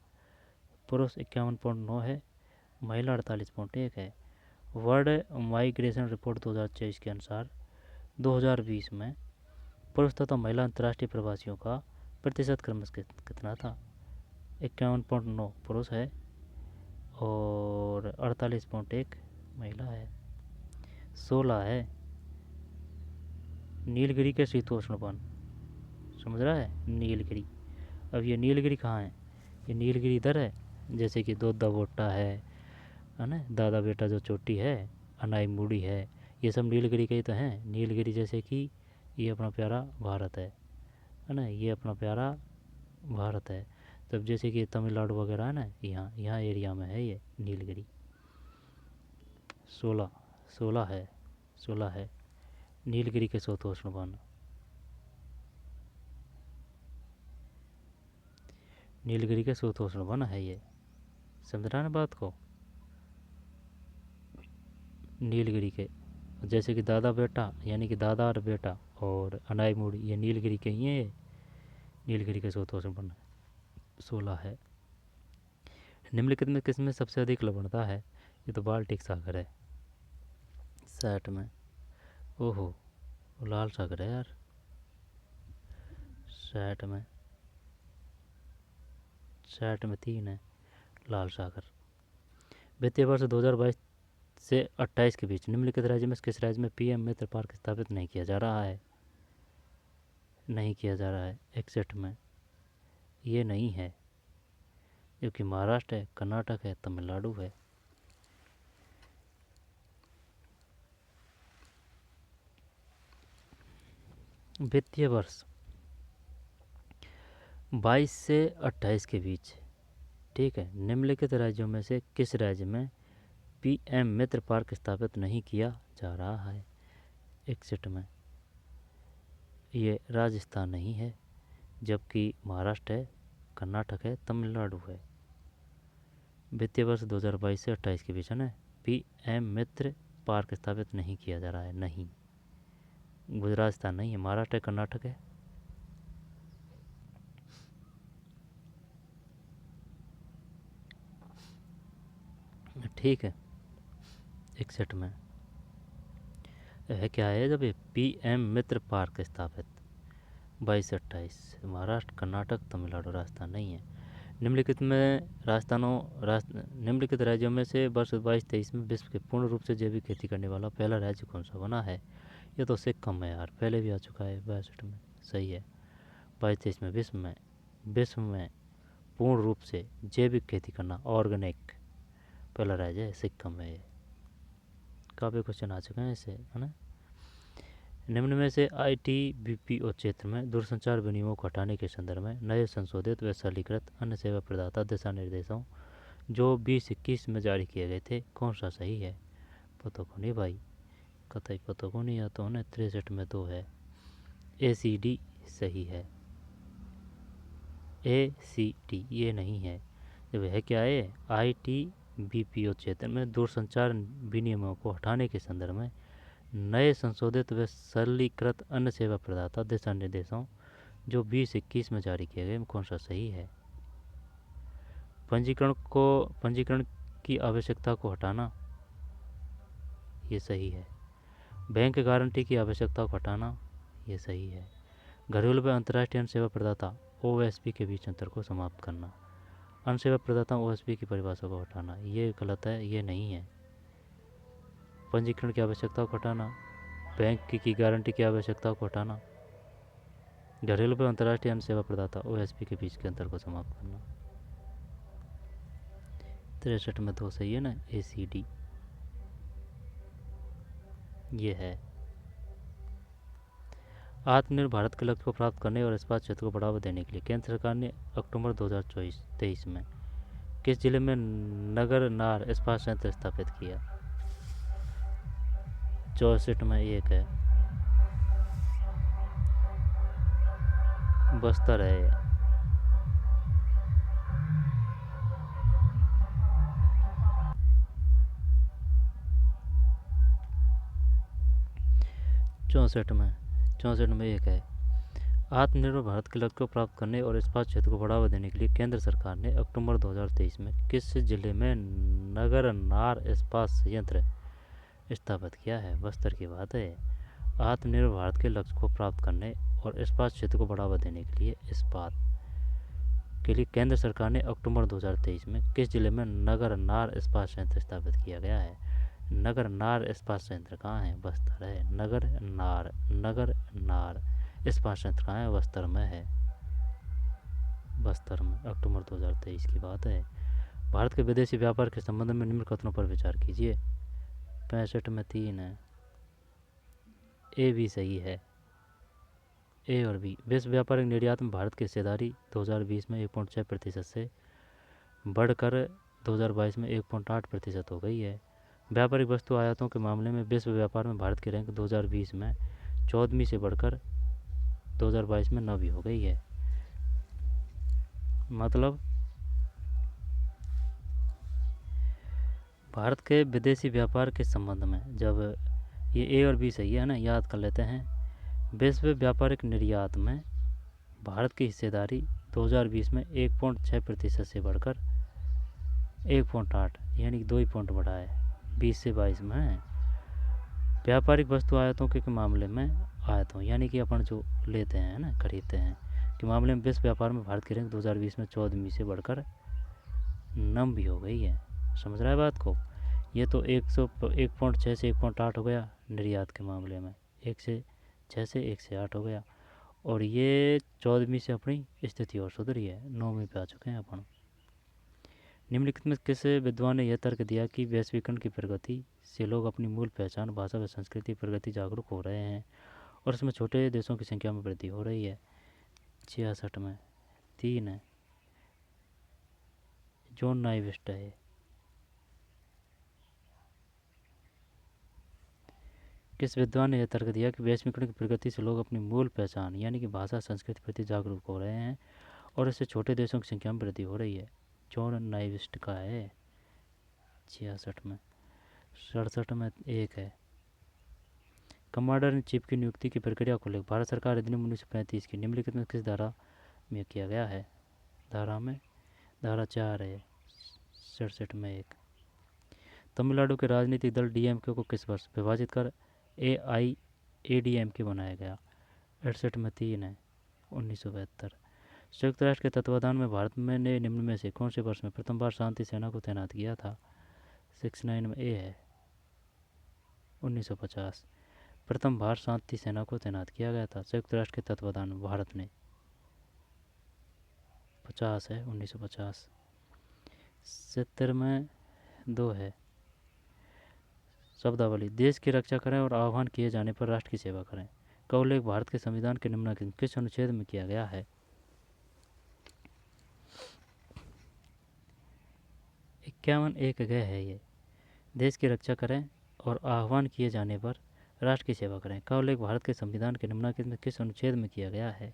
पुरुष 51.9 है, महिला 48.1 है। वर्ल्ड माइग्रेशन रिपोर्ट 2024 के अनुसार 2020 में पुरुष तथा महिला अंतर्राष्ट्रीय प्रवासियों का प्रतिशत क्रमश कितना था? 51.9 पुरुष है और 48.1 महिला है। 16 है नीलगिरी के शीतोष्ण, समझ रहा है, नीलगिरी। अब ये नीलगिरी कहाँ है? ये नीलगिरी इधर है, जैसे कि दोदा वोटा है ना, दादा बेटा जो चोटी है, अनाई मूड़ी है, ये सब नीलगिरी के ही तो हैं। नीलगिरी जैसे कि ये अपना प्यारा भारत है है ना, ये अपना प्यारा भारत है। तब जैसे कि तमिलनाडु वगैरह है ना, यहाँ यहाँ एरिया में है ये नीलगिरी। 16, 16 है, 16 है नीलगिरी के शीतोष्ण वन। नीलगिरी के शीतोष्ण वन है ये, समझ रहा ना बात को। नीलगिरी के, जैसे कि दादा बेटा यानी कि दादा और बेटा, और अनाई मूड़ी ये नीलगिरी के ही हैं। नीलगिरी के शीतोष्ण वन 16 है। निम्नलिखित में किसमें सबसे अधिक लवणता है? ये तो बाल्टिक सागर है 60 में। ओहो, लाल सागर है यार 60 में। 60 में 3 है लाल सागर। वित्तीय वर्ष 2022 से 28 के बीच निम्नलिखित राज्य में किस राज्य में पीएम मित्र पार्क स्थापित नहीं किया जा रहा है? नहीं किया जा रहा है 61 में। ये नहीं है, क्योंकि महाराष्ट्र है, कर्नाटक है, तमिलनाडु है। वित्तीय वर्ष 22 से 28 के बीच, ठीक है, निम्नलिखित राज्यों में से किस राज्य में पीएम मित्र पार्क स्थापित नहीं किया जा रहा है? 61 में। ये राजस्थान नहीं है, जबकि महाराष्ट्र है, कर्नाटक है, तमिलनाडु है। वित्तीय वर्ष 2022 से 28 के बीच है ना, पीएम मित्र पार्क स्थापित नहीं किया जा रहा है। नहीं, राजस्थान नहीं है, महाराष्ट्र है, कर्नाटक है। ठीक है 61 में है। क्या है जब ये पीएम मित्र पार्क स्थापित 22 से 28, महाराष्ट्र, कर्नाटक, तमिलनाडु, राजस्थान नहीं है। निम्नलिखित में निम्नलिखित राज्यों में से वर्ष 22-23 में विश्व के पूर्ण रूप से जैविक खेती करने वाला पहला राज्य कौन सा बना है? ये तो सिक्किम है यार, पहले भी आ चुका है 62 में। सही है, 22-23 में विश्व में पूर्ण रूप से जैविक खेती करना, ऑर्गेनिक, पहला राज्य है सिक्किम है। ये काफ़ी क्वेश्चन आ चुके हैं इससे, है ना। निम्न में से ITBPO क्षेत्र में दूरसंचार विनियमों को हटाने के संदर्भ में नए संशोधित व सरलीकृत अन्य सेवा प्रदाता दिशा निर्देशों जो 2021 में जारी किए गए थे, कौन सा सही है? पता को नहीं भाई, कतई पता को नहीं। आता है 63 में 2 है, ACD सही है। ACD ये नहीं है, जब है क्या है ITBPO क्षेत्र में दूरसंचार विनियमों को हटाने के संदर्भ में नए संशोधित व सरलीकृत अन्य सेवा प्रदाता दिशा निर्देशों जो 2021 में जारी किए गए, कौन सा सही है? पंजीकरण की आवश्यकता को हटाना, ये सही है। बैंक गारंटी की आवश्यकता को हटाना, ये सही है। घरेलू व अंतर्राष्ट्रीय अन्य सेवा प्रदाता OSP के बीच अंतर को समाप्त करना, अन्य सेवा प्रदाता OSP की परिभाषा को हटाना, ये गलत है, ये नहीं है। पंजीकरण की आवश्यकता को हटाना, बैंक की गारंटी की आवश्यकता को हटाना, घरेलू व अंतर्राष्ट्रीय अन्य सेवा प्रदाता OSP के बीच के अंतर को समाप्त करना। 63 में 2 सही है ना, ACD ये है। आत्मनिर्भर भारत के लक्ष्य को प्राप्त करने और इस्पात क्षेत्र को बढ़ावा देने के लिए केंद्र सरकार ने अक्टूबर 2023 में किस जिले में नगर नार इस्पात संयंत्र स्थापित किया? 64 में 1 है, बस्तर है। 64 में 1 है। आत्मनिर्भर भारत के लक्ष्य को प्राप्त करने और इस्पात क्षेत्र को बढ़ावा देने के लिए केंद्र सरकार ने अक्टूबर 2023 में किस जिले में नगर नार इस्पात संयंत्र स्थापित किया है? बस्तर की बात है। आत्मनिर्भर भारत के लक्ष्य को प्राप्त करने और इस्पात क्षेत्र को बढ़ावा देने के लिए इस्पात के लिए केंद्र सरकार ने अक्टूबर 2023 में किस जिले में नगर नार इस्पात संयंत्र स्थापित किया गया है? नगर नार इस्पात संयंत्र कहाँ है? बस्तर है। नगर नार इस्पात संयंत्र कहाँ है? बस्तर में है, बस्तर में। अक्टूबर 2023 की बात है। भारत के विदेशी व्यापार के संबंध में निम्न कथनों पर विचार कीजिए। 65 में 3 है, A भी सही है, ए और बी। विश्व व्यापारिक निर्यात में भारत की हिस्सेदारी 2020 में 1.6% से बढ़कर 2022 में 1.8% हो गई है। व्यापारिक वस्तु आयातों के मामले में विश्व व्यापार में भारत की रैंक 2020 में 14वीं से बढ़कर 2022 में 9वीं हो गई है। मतलब भारत के विदेशी व्यापार के संबंध में, जब ये ए और बी सही है ना, याद कर लेते हैं। विश्व व्यापारिक निर्यात में भारत की हिस्सेदारी 2020 में 1.6% से बढ़कर 1.8 यानी कि 2 पॉइंट बढ़ा है 20 से 22 में। व्यापारिक वस्तु आयातों के मामले में, आयातों यानी कि अपन जो लेते हैं ना, खरीदते हैं के मामले में विश्व व्यापार में भारत की रैंक 2020 में 14वीं से बढ़कर 9वीं हो गई है। समझ रहा है बात को। ये तो 1.6 से 1.8 हो गया निर्यात के मामले में, 1 से 6 से 1 से 8 हो गया। और ये 14वीं से अपनी स्थिति और सुधरी है, 9वीं पे आ चुके हैं अपन। निम्नलिखित में किस विद्वान ने यह तर्क दिया कि वैश्वीकरण की प्रगति से लोग अपनी मूल पहचान, भाषा व संस्कृति प्रगति जागरूक हो रहे हैं और इसमें छोटे देशों की संख्या में वृद्धि हो रही है। 66 में 3 है, जॉन नाइविस्ट है। किस विद्वान ने यह तर्क दिया कि वैश्वीकरण की प्रगति से लोग अपनी मूल पहचान यानी कि भाषा संस्कृति प्रति जागरूक हो रहे हैं और इससे छोटे देशों की संख्या में वृद्धि हो रही है। जॉन नाइविस्ट का है 66 में। 67 में 1 है। कमांडर इन चीफ की नियुक्ति की प्रक्रिया को लेकर भारत सरकार अधिनियम 1935 की निम्नलिखित में किस धारा में किया गया है? धारा 4 है। 67 में 1। तमिलनाडु के राजनीतिक दल डीएमके को किस वर्ष विभाजित कर AIADMK बनाया गया? 68 में 3 है। 1972। संयुक्त राष्ट्र के तत्वाधान में भारत में ने निम्न में से कौन से वर्ष में प्रथम बार शांति सेना को तैनात किया था? 69 में ए है। 1950। प्रथम बार शांति सेना को तैनात किया गया था संयुक्त राष्ट्र के तत्वाधान में भारत ने। 50 है। 1950। 70 में 2 है। शब्दावली। देश की रक्षा करें और आह्वान किए जाने पर राष्ट्र की सेवा करें का उल्लेख भारत के संविधान के निम्नलिखित किस अनुच्छेद में किया गया है? 51(1) है ये। देश की रक्षा करें और आह्वान किए जाने पर राष्ट्र की सेवा करें का उल्लेख भारत के संविधान के निम्नलिखित में किस अनुच्छेद में किया गया है?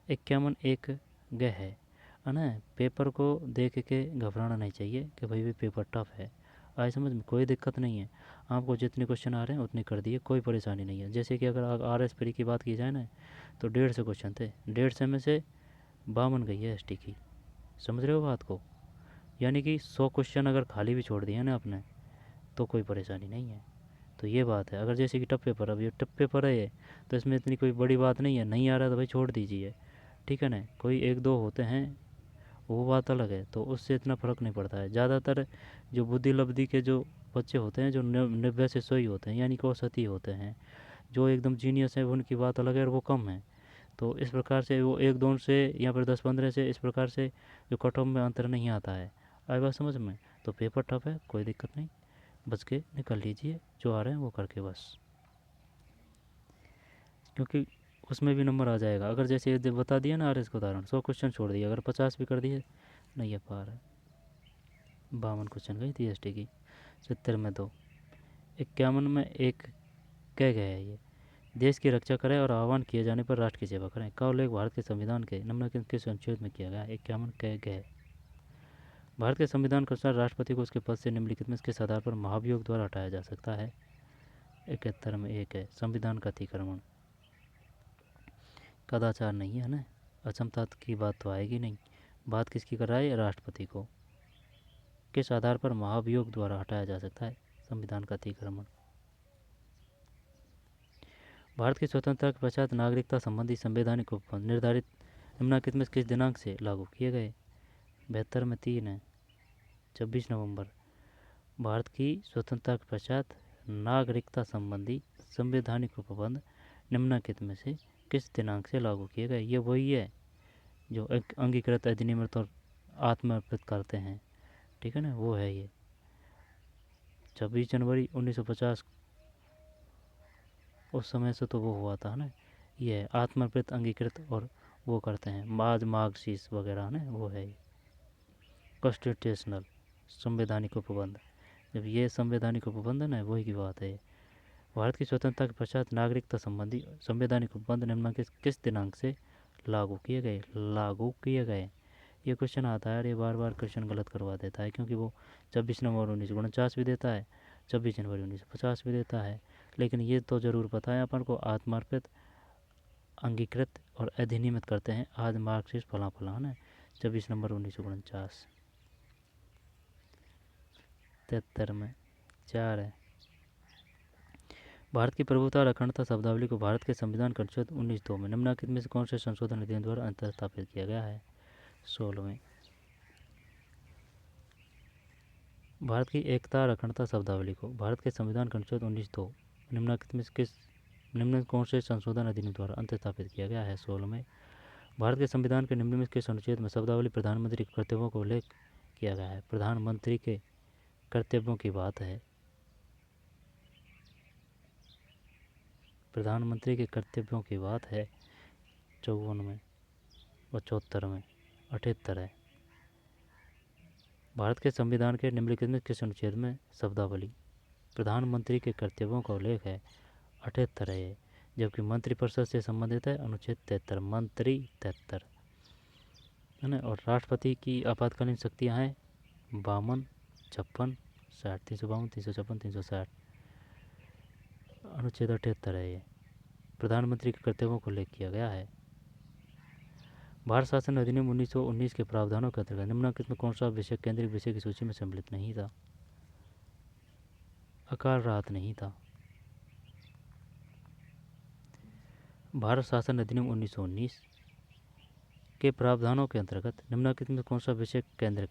51(1) है ना। पेपर को देख के घबराना नहीं चाहिए कि भाई भी पेपर टफ है। आए समझ में? कोई दिक्कत नहीं है, आपको जितने क्वेश्चन आ रहे हैं उतने कर दिए, कोई परेशानी नहीं है। जैसे कि अगर RS प्री की बात की जाए ना, तो 150 क्वेश्चन थे, 150 में से 52 गई है ST की। समझ रहे हो बात को? यानी कि 100 क्वेश्चन अगर खाली भी छोड़ दिया ना आपने तो कोई परेशानी नहीं है। तो ये बात है। अगर जैसे कि टफ पेपर, अब ये टफ पेपर है ये, तो इसमें इतनी कोई बड़ी बात नहीं है, नहीं आ रहा तो भाई छोड़ दीजिए, ठीक है ना। कोई 1-2 होते हैं वो बात अलग है, तो उससे इतना फ़र्क नहीं पड़ता है। ज़्यादातर जो बुद्धि लब्धि के जो बच्चे होते हैं, जो 90 से 100 ही होते हैं, यानी कि औसत ही होते हैं। जो एकदम जीनियस है उनकी बात अलग है और वो कम है। तो इस प्रकार से वो 1-2 से या फिर 10-15 से इस प्रकार से जो कट ऑफ में अंतर नहीं आता है। आई बात समझ में? तो पेपर टफ है, कोई दिक्कत नहीं, बच के निकल लीजिए, जो आ रहे हैं वो करके बस, क्योंकि उसमें भी नंबर आ जाएगा। अगर जैसे ये बता दिया ना RS का उदाहरण, 100 क्वेश्चन छोड़ दिए, अगर 50 भी कर दिए नहीं है पार है। 52 क्वेश्चन गई थी ST की। 70 में 2। 51 में 1 कह गए है ये। देश की रक्षा करें और आह्वान किए जाने पर राष्ट्र की सेवा करें का उल्लेख भारत के संविधान के निम्नलिखित किस अनुच्छेद में किया गया? 51 कह गए। भारत के संविधान के अनुसार राष्ट्रपति को उसके पद से निम्नलिखित में किस आधार पर महाभियोग द्वारा हटाया जा सकता है? 71 में 1 है। संविधान का अतिक्रमण। कदाचार नहीं है ना, अक्षमता की बात तो आएगी नहीं। बात किसकी कर रहा है? राष्ट्रपति को किस आधार पर महाभियोग द्वारा हटाया जा सकता है? संविधान का अतिक्रमण। भारत की स्वतंत्रता के पश्चात नागरिकता संबंधी संवैधानिक उपबंध निर्धारित निम्नलिखित में किस दिनांक से लागू किए गए? 72 में 3 है। 26 नवंबर। भारत की स्वतंत्रता के पश्चात नागरिकता संबंधी संवैधानिक उपबंध निम्नलिखित में से किस दिनांक से लागू किए गए? ये वही है जो अंगीकृत अधिनियमित और आत्मर्पित करते हैं, ठीक है ना, वो है ये। 26 जनवरी 1950 उस समय से तो वो हुआ था ना, ये है आत्मर्पित, अंगीकृत और वो करते हैं आज मार्क्सिस वगैरह ना, वो है कॉन्स्टिट्यूशनल संवैधानिक उपबंध। जब ये संवैधानिक उपबंध है ना, वही की बात है। भारत की स्वतंत्रता के पश्चात नागरिकता संबंधी संवैधानिक उपबंध निम्नलिखित किस दिनांक से लागू किए गए। ये क्वेश्चन आता है और ये बार बार क्वेश्चन गलत करवा देता है, क्योंकि वो 26 नवंबर 1949 भी देता है, 26 जनवरी 1950 भी देता है। लेकिन ये तो ज़रूर पता है अपन को, आत्मार्पित, अंगीकृत और अधिनियमित करते हैं आज मार्क्सिस्ट फला फला है ना, 26 नवंबर 1949। 73 में 4 है। भारत की प्रभुता और अखंडता शब्दावली को भारत के संविधान का अनुच्छेद 19(2) में निम्नलिखित में से कौन से संशोधन अधिनियम द्वारा अंततः स्थापित किया गया है। 16वें। भारत की एकता और अखंडता शब्दावली को भारत के संविधान का अनुच्छेद 19(2) निम्नलिखित में से निम्न कौन से संशोधन अधिनियम द्वारा अंत स्थापित किया गया है। 16वें। भारत के संविधान के निम्नलिखित किस अनुच्छेद में शब्दावली प्रधानमंत्री के कर्तव्यों का उल्लेख किया गया है। प्रधानमंत्री के कर्तव्यों की बात है, प्रधानमंत्री के कर्तव्यों की बात है 54 में, 75 में, 78 है। भारत के संविधान के निम्नलिखित में किस अनुच्छेद में शब्दावली प्रधानमंत्री के कर्तव्यों का उल्लेख है। 78 है। जबकि मंत्रिपरिषद से संबंधित है अनुच्छेद 73, मंत्री 73 है ना। और राष्ट्रपति की आपातकालीन शक्तियाँ हैं 52, 56, 60, 352, 356, 360। अनुच्छेद 78 है। ये प्रधानमंत्री के कर्तव्यों को उल्लेख किया गया है। भारत शासन अधिनियम 1919 के प्रावधानों के अंतर्गत निम्नलिखित में कौन सा विषय केंद्रीय विषय की सूची में सम्मिलित नहीं था। अकाल राहत नहीं था। भारत शासन अधिनियम 1919 के प्रावधानों के अंतर्गत निम्नलिखित में कौन सा विषय केंद्र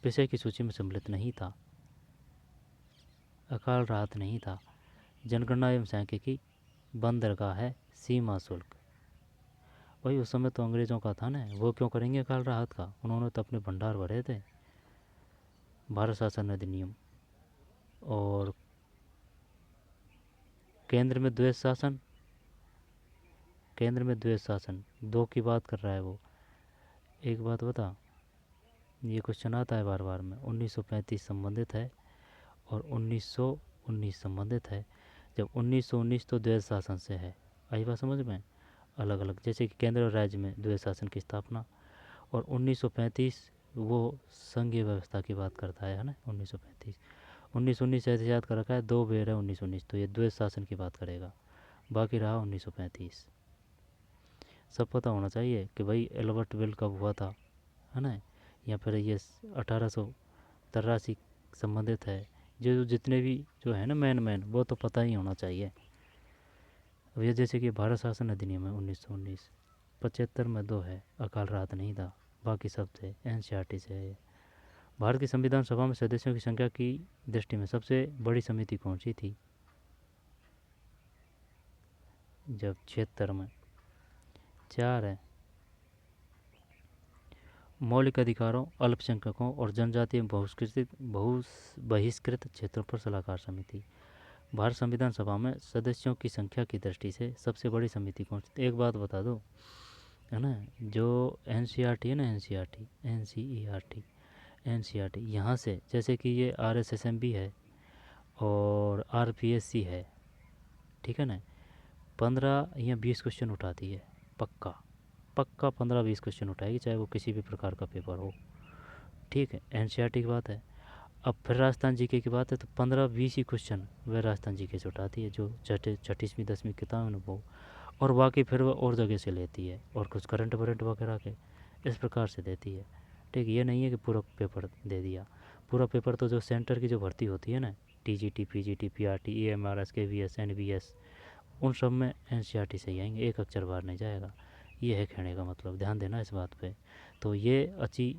विषय की सूची में सम्मिलित नहीं था। अकाल राहत नहीं था। जनगणना एवं सांख्यिकी, बंदरगाह है, सीमा शुल्क। वही उस समय तो अंग्रेज़ों का था ना, वो क्यों करेंगे अकाल राहत का, उन्होंने तो अपने भंडार भरे थे। भारत शासन अधिनियम। और केंद्र में द्वैध शासन, केंद्र में द्वैध शासन 2 की बात कर रहा है वो। एक बात बता, ये क्वेश्चन आता है बार बार में, 1935 संबंधित है और 1919 संबंधित है। जब 1919 तो द्वैध शासन से है, आई बात समझ में। अलग अलग जैसे कि केंद्र और राज्य में द्वैध शासन की स्थापना, और 1935 वो संघीय व्यवस्था की बात करता है ना। 1935 1919 ऐसे याद कर रखा है, 2 बेर है 1919, तो ये द्वैध शासन की बात करेगा। बाकी रहा 1935। सब पता होना चाहिए कि भाई एल्बर्ट बिल कब हुआ था, है ना। या फिर ये 1883 संबंधित है। जो जितने भी जो है ना मैन वो तो पता ही होना चाहिए। अब ये जैसे कि भारत शासन अधिनियम है 1919, 75 में 2 है, अकाल राहत नहीं था, बाकी सब थे, NCERT से है। भारत की संविधान सभा में सदस्यों की संख्या की दृष्टि में सबसे बड़ी समिति कौन सी थी। जब 76 में 4 है। मौलिक अधिकारों, अल्पसंख्यकों और जनजातीय बहिष्कृत क्षेत्रों पर सलाहकार समिति। भारत संविधान सभा में सदस्यों की संख्या की दृष्टि से सबसे बड़ी समिति कौन सी। एक बात बता दो, है ना, जो NCERT है ना, NCERT यहाँ से जैसे कि ये RSSMB है और RPSC है, ठीक है ना, 15 या 20 क्वेश्चन उठाती है, पक्का पक्का 15-20 क्वेश्चन उठाएगी, चाहे वो किसी भी प्रकार का पेपर हो, ठीक है। NCERT की बात है। अब फिर राजस्थान जीके की बात है तो 15-20 ही क्वेश्चन वह राजस्थान जीके से उठाती है, जो छठीसवीं 10वीं किताब है वो, और बाकी फिर वह और जगह से लेती है, और कुछ करंट वरेंट वगैरह के इस प्रकार से देती है, ठीक। ये नहीं है कि पूरा पेपर दे दिया। पूरा पेपर तो जो सेंटर की जो भर्ती होती है ना, TGT, PGT, PRT, AMRS, KVS, NVS, उन सब में NCERT से ही आएंगे, एक अक्षर बाहर नहीं जाएगा। ये है कहने का मतलब, ध्यान देना इस बात पे। तो ये अच्छी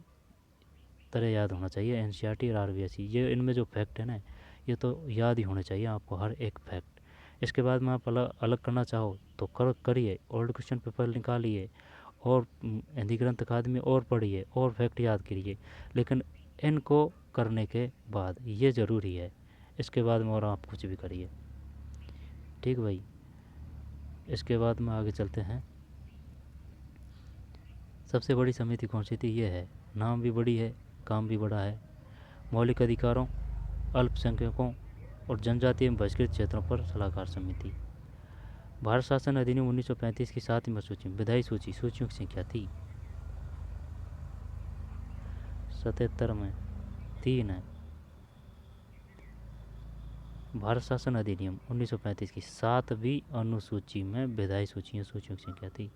तरह याद होना चाहिए NCERT और RBSC, ये इनमें जो फैक्ट है ना, ये तो याद ही होने चाहिए आपको, हर एक फैक्ट। इसके बाद में आप अलग अलग करना चाहो तो करिए, ओल्ड क्वेश्चन पेपर निकालिए और हिंदी ग्रंथ अकादमी और पढ़िए और फैक्ट याद करिए, लेकिन इनको करने के बाद ये ज़रूरी है, इसके बाद में और आप कुछ भी करिए, ठीक भाई। इसके बाद में आगे चलते हैं। सबसे बड़ी समिति कौन सी थी? ये है, नाम भी बड़ी है, काम भी बड़ा है। मौलिक अधिकारों, अल्पसंख्यकों और जनजातीय एवं बहिष्कृत क्षेत्रों पर सलाहकार समिति। भारत शासन अधिनियम 1935 की 7वीं सूची में विधायी सूचियों की संख्या थी 77 में 3 है। भारत शासन अधिनियम 1935 की 7वीं अनुसूची में विधायी सूचियों की संख्या थी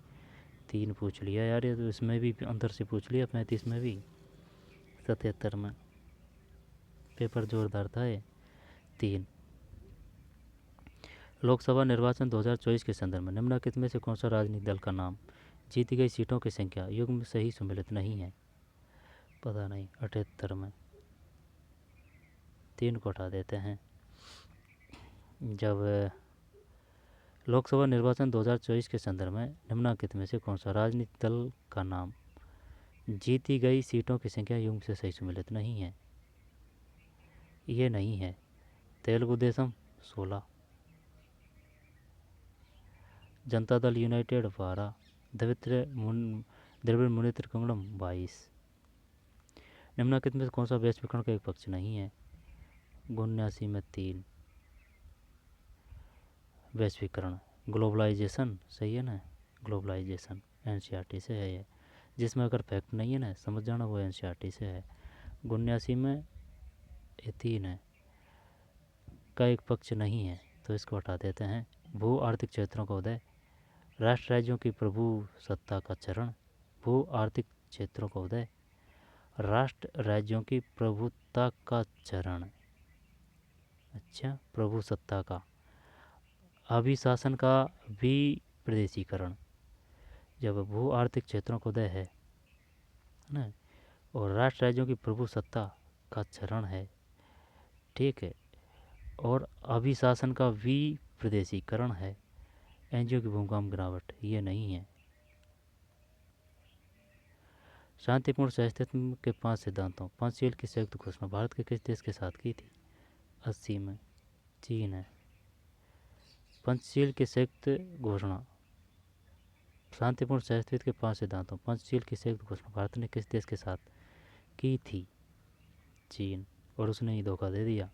3। पूछ लिया यार, ये तो इसमें भी अंदर से पूछ लिया, 35 में भी, 77 में। पेपर जोरदार था ये। 3। लोकसभा निर्वाचन 2024 के संदर्भ में निम्नलिखित में से कौन सा राजनीतिक दल का नाम जीती गई सीटों की संख्या युग्म में सही सम्मिलित नहीं है? पता नहीं। 78 में 3 को हटा देते हैं। जब लोकसभा निर्वाचन 2024 के संदर्भ में निम्नलिखित में से कौन सा राजनीतिक दल का नाम जीती गई सीटों की संख्या युग्म से सही सम्मिलित नहीं है? ये नहीं है। तेलुगु देशम 16, जनता दल यूनाइटेड 12, द्रविड़ मुनेत्र कमलम 22। निम्नलिखित में कौन सा वैश्वीकरण का एक पक्ष नहीं है? 79 में 3। वैश्वीकरण, ग्लोबलाइजेशन, सही है ना? ग्लोबलाइजेशन एनसीईआरटी से है ये, जिसमें अगर फैक्ट नहीं है ना समझ जाना, वो एनसीईआरटी से है। 79 में ये 3 है, का एक पक्ष नहीं है, तो इसको हटा देते हैं। भू आर्थिक क्षेत्रों का उदय, राष्ट्र राज्यों की प्रभु सत्ता का चरण। भू आर्थिक क्षेत्रों का उदय, राष्ट्र राज्यों की प्रभुत्ता का चरण। अच्छा, प्रभु सत्ता का। अभिशासन का विप्रदेशीकरण, जब भू आर्थिक क्षेत्रों का उदय है ना, और राष्ट्र राज्यों की प्रभु सत्ता का चरण है, ठीक है, और अभिशासन का विप्रदेशीकरण है, एनजीओ की भूमिका में गिरावट, ये नहीं है। शांतिपूर्ण सहस्तित्व के 5 सिद्धांतों, पंचशील की संयुक्त घोषणा भारत के किस देश के साथ की थी? 80 में। चीन है। पंचशील की संयुक्त घोषणा, शांतिपूर्ण सहस्तित्व के 5 सिद्धांतों, पंचशील की संयुक्त घोषणा भारत ने किस देश के साथ की थी? चीन। और उसने ही धोखा दे दिया।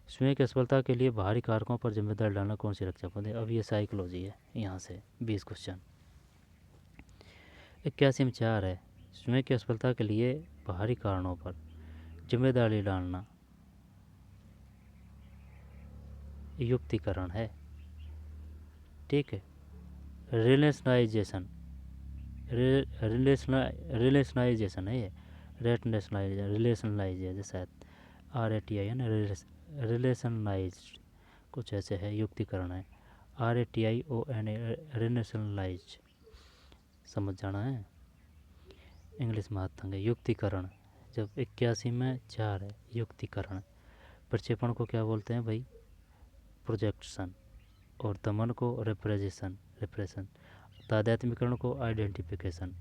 स्वयं की असफलता के लिए बाहरी कारकों पर जिम्मेदार डालना कौन सी रक्षा बंधे? अब ये साइकोलॉजी है, यहाँ से 20 क्वेश्चन। 81 में 4 है, स्वयं की असफलता के लिए बाहरी कारणों पर जिम्मेदारी डालना युक्तिकरण है, ठीक है। रिलेशनलाइजेशन रिलेशनलाइजेशन है ये, रिलेशनलाइजेशन शायद RATI है ना, रिलेशनलाइज कुछ ऐसे है, युक्तिकरण है, RATION, रिलेशनलाइज, समझ जाना है, इंग्लिश में हाथ है। युक्तिकरण, जब 81 में 4 है, युक्तिकरण। प्रक्षेपण को क्या बोलते हैं भाई? प्रोजेक्शन। और दमन को रिप्रेशन। तादात्म्यकरण को आइडेंटिफिकेशन।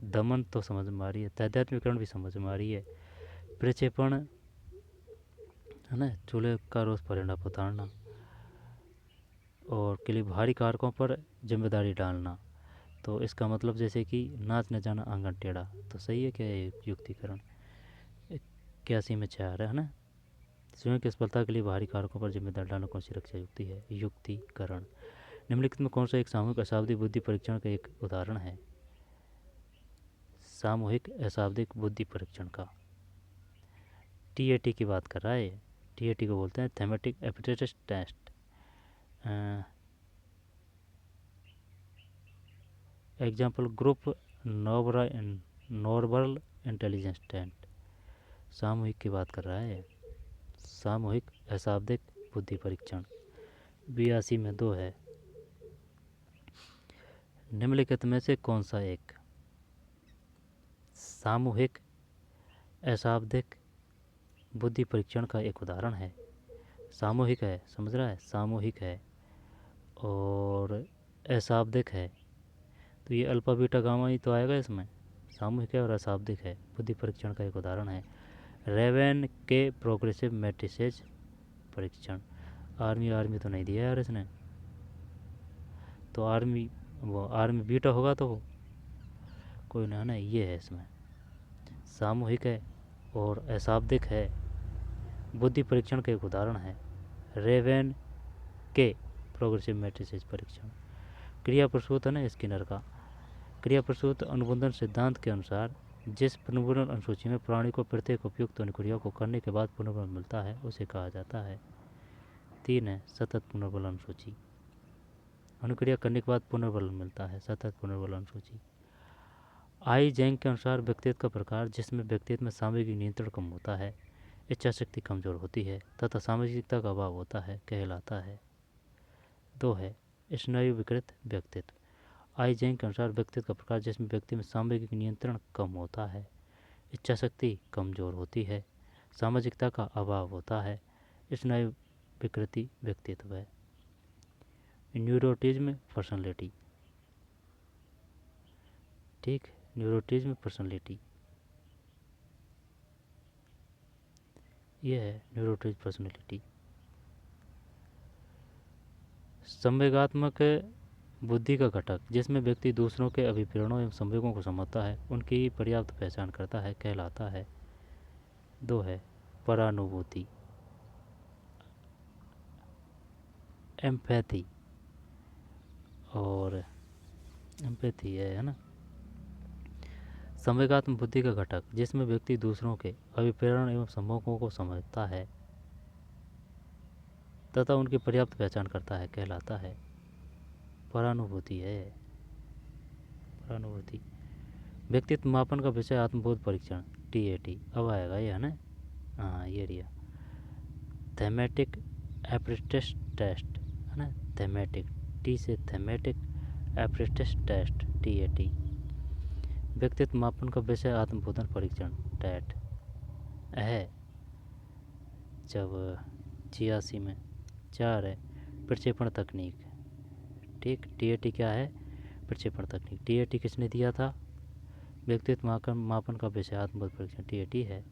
दमन तो समझ में आ रही है, तादात्म्यकरण भी समझ में आ रही है। प्रक्षेपण है ना, चूल्हे का रोज परिंदा उतारना, और के लिए भारी कारकों पर जिम्मेदारी डालना, तो इसका मतलब जैसे कि नाच न जाना आंगन टेढ़ा, तो सही है क्या ये युक्तिकरण? 81 में 4 है ना। स्वयं की असफलता के लिए बाहरी कारकों पर जिम्मेदार डालना कौन सी रक्षा युक्ति है? युक्तिकरण। निम्नलिखित में कौन सा एक सामूहिक अशाब्दिक बुद्धि परीक्षण का एक उदाहरण है? सामूहिक अशाब्दिक बुद्धि परीक्षण का TAT की बात कर रहा है। TAT को बोलते हैं thematic aptitude test. Example group normal intelligence test. सामूहिक की बात कर रहा है, सामूहिक अशाब्दिक बुद्धि परीक्षण। 82 में 2 है। निम्नलिखित में से कौन सा एक सामूहिक अशाब्दिक बुद्धि परीक्षण का एक उदाहरण है? सामूहिक है, समझ रहा है, सामूहिक है और अशाब्दिक है, तो ये अल्फा बीटा गामा ही तो आएगा इसमें। सामूहिक है और अशाब्दिक है, बुद्धि परीक्षण का एक उदाहरण है रेवेन के प्रोग्रेसिव मैट्रिसेज परीक्षण। आर्मी तो नहीं दिया यार इसने। तो आर्मी, वो आर्मी बीटा होगा तो वो कोई ना, ना ये है इसमें। सामूहिक है और अशाब्दिक है। बुद्धि परीक्षण का एक उदाहरण है रेवेन के प्रोग्रेसिव मैट्रिसेस परीक्षण। क्रिया प्रसूत है ना स्किनर का। क्रिया प्रसूत अनुबंधन सिद्धांत के अनुसार जिस पुनर्वलन अनुसूची में प्राणी को प्रत्येक उपयुक्त अनुक्रिया को करने के बाद पुनर्वलन मिलता है उसे कहा जाता है। 3 है सतत पुनर्बल अनुसूची। अनुक्रिया करने के बाद पुनर्बल मिलता है, सतत पुनर्बल अनुसूची। आई जैंग के अनुसार व्यक्तित्व का प्रकार जिसमें व्यक्तित्व में सामूहिक नियंत्रण कम होता है, इच्छा शक्ति कमजोर होती है तथा सामाजिकता का अभाव होता है कहलाता है। 2 है स्नायु विकृत व्यक्तित्व। आई जैंग के अनुसार व्यक्तित्व का प्रकार जिसमें व्यक्ति में सामूहिक नियंत्रण कम होता है, इच्छा शक्ति कमजोर होती है, सामाजिकता का अभाव होता है, स्नायु विकृति व्यक्तित्व है। Neuroticism personality. ठीक, न्यूरोटिज्म पर्सनैलिटी ये है न्यूरोटिज्म पर्सनैलिटी। संवेगात्मक बुद्धि का घटक जिसमें व्यक्ति दूसरों के अभिप्रेरणों एवं संवेगों को समझता है, उनकी पर्याप्त पहचान करता है कहलाता है। 2 है परानुभूति, एम्पैथी, और एम्पैथी है ना। संवेगात्मक बुद्धि का घटक जिसमें व्यक्ति दूसरों के अभिप्रेरण एवं संभोगों को समझता है तथा उनकी पर्याप्त पहचान करता है कहलाता है। परानुभूति है, परानुभूति। व्यक्तित्व मापन का विषय आत्मबोध परीक्षण TAT अब आएगा ये है ना। हाँ ये रिया थेमेटिक एप्टिट्यूड टेस्ट है ना। थेमेटिक टी से थेमेटिक एप्टिट्यूड टेस्ट TAT। व्यक्तित्व मापन का विषय आत्मबोधन परीक्षण TAT है। जब 86 में 4 है प्रक्षेपण तकनीक। ठीक, TAT क्या है? प्रक्षेपण तकनीक। TAT किसने दिया था? व्यक्तित्व मापन का विषय आत्मबोध परीक्षण TAT है।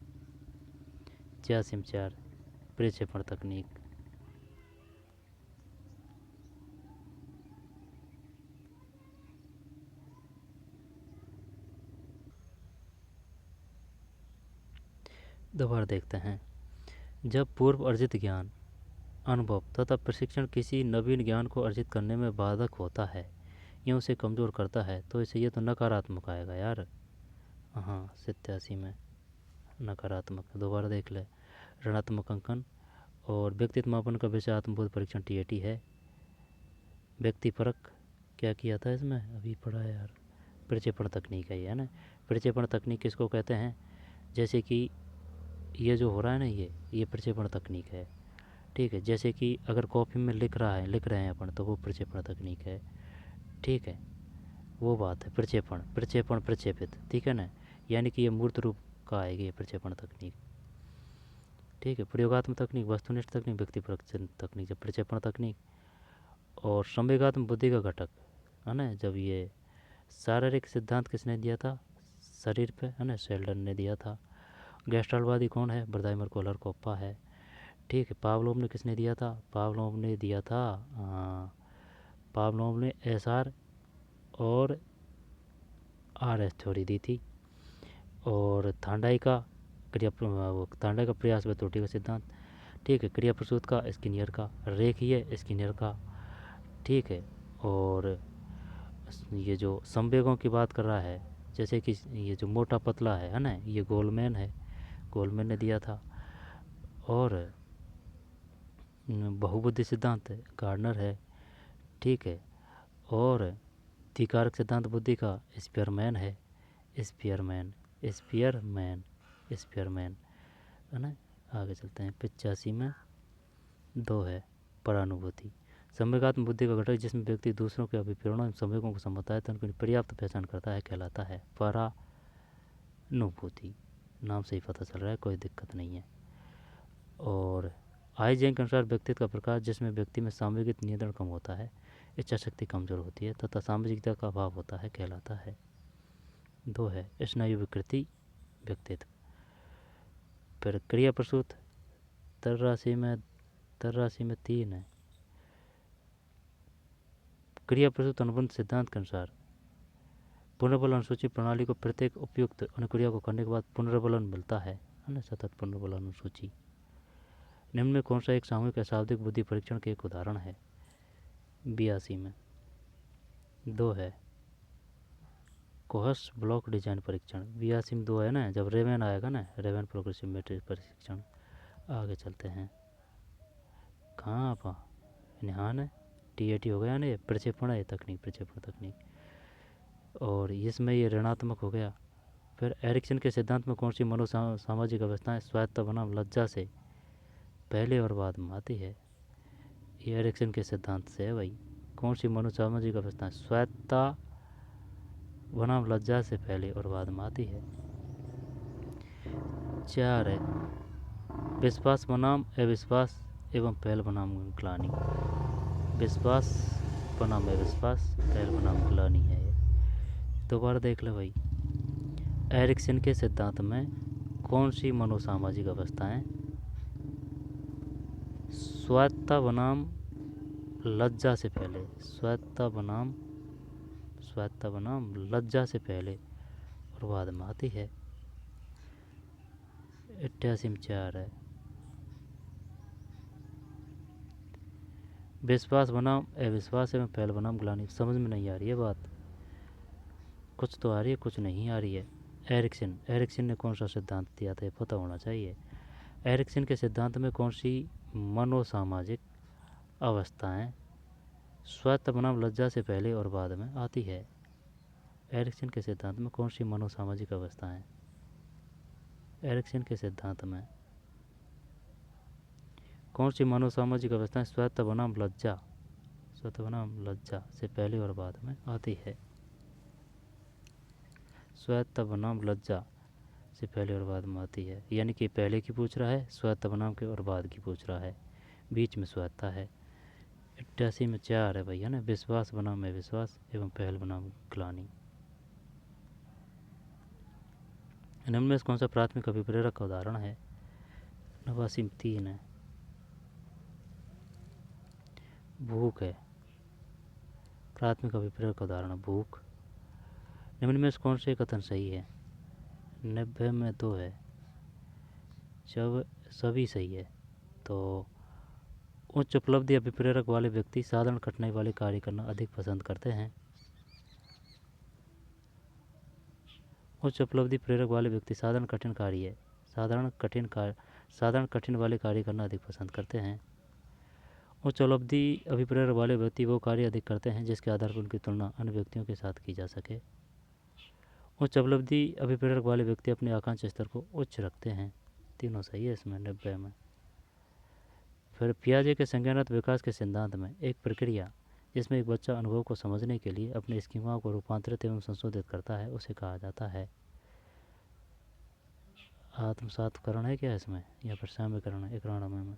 86 में 4 प्रक्षेपण तकनीक। दोबारा देखते हैं। जब पूर्व अर्जित ज्ञान, अनुभव तथा प्रशिक्षण किसी नवीन ज्ञान को अर्जित करने में बाधक होता है या उसे कमज़ोर करता है तो इसे ये तो नकारात्मक आएगा यार। हाँ 87 में नकारात्मक। दोबारा देख ले। ऋणात्मक अंकन और व्यक्तित्व मापन का विषय आत्मबोध परीक्षण TAT है। व्यक्ति परक क्या किया था इसमें अभी पढ़ा है यार। प्रक्षेपण तकनीक है ये है ना। प्रक्षेपण तकनीक किसको कहते हैं? जैसे कि ये जो हो रहा है ना ये प्रक्षेपण तकनीक है। ठीक है, जैसे कि अगर कॉपी में लिख रहे हैं अपन तो वो प्रक्षेपण तकनीक है। ठीक है, वो बात है प्रक्षेपण प्रक्षेपण प्रक्षेपित। ठीक है ना, यानी कि ये मूर्त रूप का आएगी ये प्रक्षेपण तकनीक। ठीक है, प्रयोगात्मक तकनीक, वस्तुनिष्ठ तकनीक, व्यक्तिपरक तकनीक, जब प्रक्षेपण तकनीक। और संवेगात्मक बुद्धि का घटक है ना। जब ये शारीरिक सिद्धांत किसने दिया था? शरीर पे है ना, शेल्डन ने दिया था। गेस्टाल्टवादी कौन है? ब्रदाइमर कोहलर कोप्पा है। ठीक है, पावलोव ने किसने दिया था? पावलोव ने दिया था पावलोव ने SR और RS थ्योरी दी थी। और थांडाई का थांडाई का प्रयास व त्रुटि का सिद्धांत। ठीक है, क्रिया प्रसूत का स्किनियर का, रेखीय स्किनियर का। ठीक है, और ये जो संवेगों की बात कर रहा है जैसे कि ये जो मोटा पतला है ना, ये गोलमैन है, गोलमैन ने दिया था। और बहुबुद्धि सिद्धांत गार्डनर है। ठीक है, और द्विकारक सिद्धांत बुद्धि का स्पीयरमैन है। स्पीयरमैन स्पीयरमैन स्पीयरमैन है ना। आगे चलते हैं। 85 में 2 है परानुभूति। संवेगात्मक बुद्धि का घटक जिसमें व्यक्ति दूसरों के अभिप्रेरणों एवं संवेगों को समझता है तो उनकी पर्याप्त पहचान करता है कहलाता है परानुभूति। नाम से ही पता चल रहा है, कोई दिक्कत नहीं है। और आई जैंग के अनुसार व्यक्तित्व का प्रकार जिसमें व्यक्ति में सामूहिक नियंत्रण कम होता है, इच्छा शक्ति कमजोर होती है तथा सामाजिकता का अभाव होता है कहलाता है। 2 है स्नायु विकृति व्यक्तित्व। फिर क्रिया प्रसूत 83 में 3 है क्रिया प्रस्तुत अनुबंध सिद्धांत के अनुसार पुनर्बल अनुसूची प्रणाली को प्रत्येक उपयुक्त अनुक्रिया को करने के बाद पुनर्बलन मिलता है ना, सतत पुनर्बल अनुसूची। निम्न में कौन सा एक सामूहिक अशाब्दिक बुद्धि परीक्षण के एक उदाहरण है? 82 में 2 है कोहस ब्लॉक डिजाइन परीक्षण। 82 में 2 है ना, जब रेवेन आएगा ना, रेवेन प्रोग्रेसिव मैट्रिक्स परीक्षण। आगे चलते हैं, कहाँ आप निहान है, TAT हो गया ना, ये प्रक्षेपण है, तकनीक प्रक्षेपण तकनीक, और इसमें ये ऋणात्मक हो गया। फिर एरिक्सन के सिद्धांत में कौन सी मनोसामाजिक अवस्थाएं स्वायत्त बनाम लज्जा से पहले और बाद में आती है? ये एरिक्सन के सिद्धांत से है भाई। कौन सी मनोसामाजिक अवस्थाएं स्वायत्ता बनाम लज्जा से पहले और बाद में आती है? 4 है विश्वास बनाम अविश्वास एवं पहल बनाम ग्लानि। विश्वास बनाम अविश्वास, पहल बनाम ग्लानि है ये। दोबारा देख लो भाई, एरिक्सन के सिद्धांत में कौन सी मनोसामाजिक अवस्थाएं स्वायत्ता बनाम लज्जा से पहले, स्वायत्ता बनाम लज्जा से पहले और बाद में आती है? 88 में 4 है विश्वास बनाम अविश्वास एवं पहल बनाम ग्लानि। समझ में नहीं आ रही है बात, कुछ तो आ रही है कुछ नहीं आ रही है। एरिक्सन ने कौन सा सिद्धांत दिया था, ये पता होना चाहिए। एरिक्सन के सिद्धांत में कौन सी मनोसामाजिक अवस्थाएं स्वायत्त बनाम लज्जा से पहले और बाद में आती है? एरिक्सन के सिद्धांत में कौन सी मनोसामाजिक अवस्थाएं, एरिक्सन के सिद्धांत में कौन सी मनोसामाजिक अवस्थाएं स्वायत्त बनाम लज्जा से पहले और बाद में आती है? स्वायत्त बनाम लज्जा से पहले और बाद में आती है, यानी कि पहले की पूछ रहा है, स्वायत्त बनाम के और बाद की पूछ रहा है, बीच में स्वायत्ता है। 88 में 4 है भैया ना, विश्वास बनाम अविश्वास एवं पहल बनाम ग्लानि। निम्न में कौन सा प्राथमिक अभिप्रेरक का उदाहरण है? 89 में 3 है भूख है, प्राथमिक अभिप्रेरक का उदाहरण भूख। निम्न में कौन से कथन सही है? 90 में 2 है, जब सभी सही है। तो उच्च उपलब्धि अभिप्रेरक वाले व्यक्ति साधारण कठिनाई वाले कार्य करना अधिक पसंद करते हैं। उच्च उपलब्धि प्रेरक वाले व्यक्ति साधारण कठिन वाले कार्य करना अधिक पसंद करते हैं। उच्च उपलब्धि अभिप्रेरक वाले व्यक्ति वो कार्य अधिक करते हैं जिसके आधार पर उनकी तुलना अन्य व्यक्तियों के साथ की जा सके। उच्च उपलब्धि अभिप्रेरक वाले व्यक्ति अपने आकांक्षा स्तर को उच्च रखते हैं। तीनों सही है इसमें 90 में। फिर पियाजे के संज्ञानात्मक विकास के सिद्धांत में एक प्रक्रिया जिसमें एक बच्चा अनुभव को समझने के लिए अपने स्कीमा को रूपांतरित एवं संशोधित करता है उसे कहा जाता है? आत्मसातकरण है क्या इसमें, या फिर साम्यकरण है? 91 में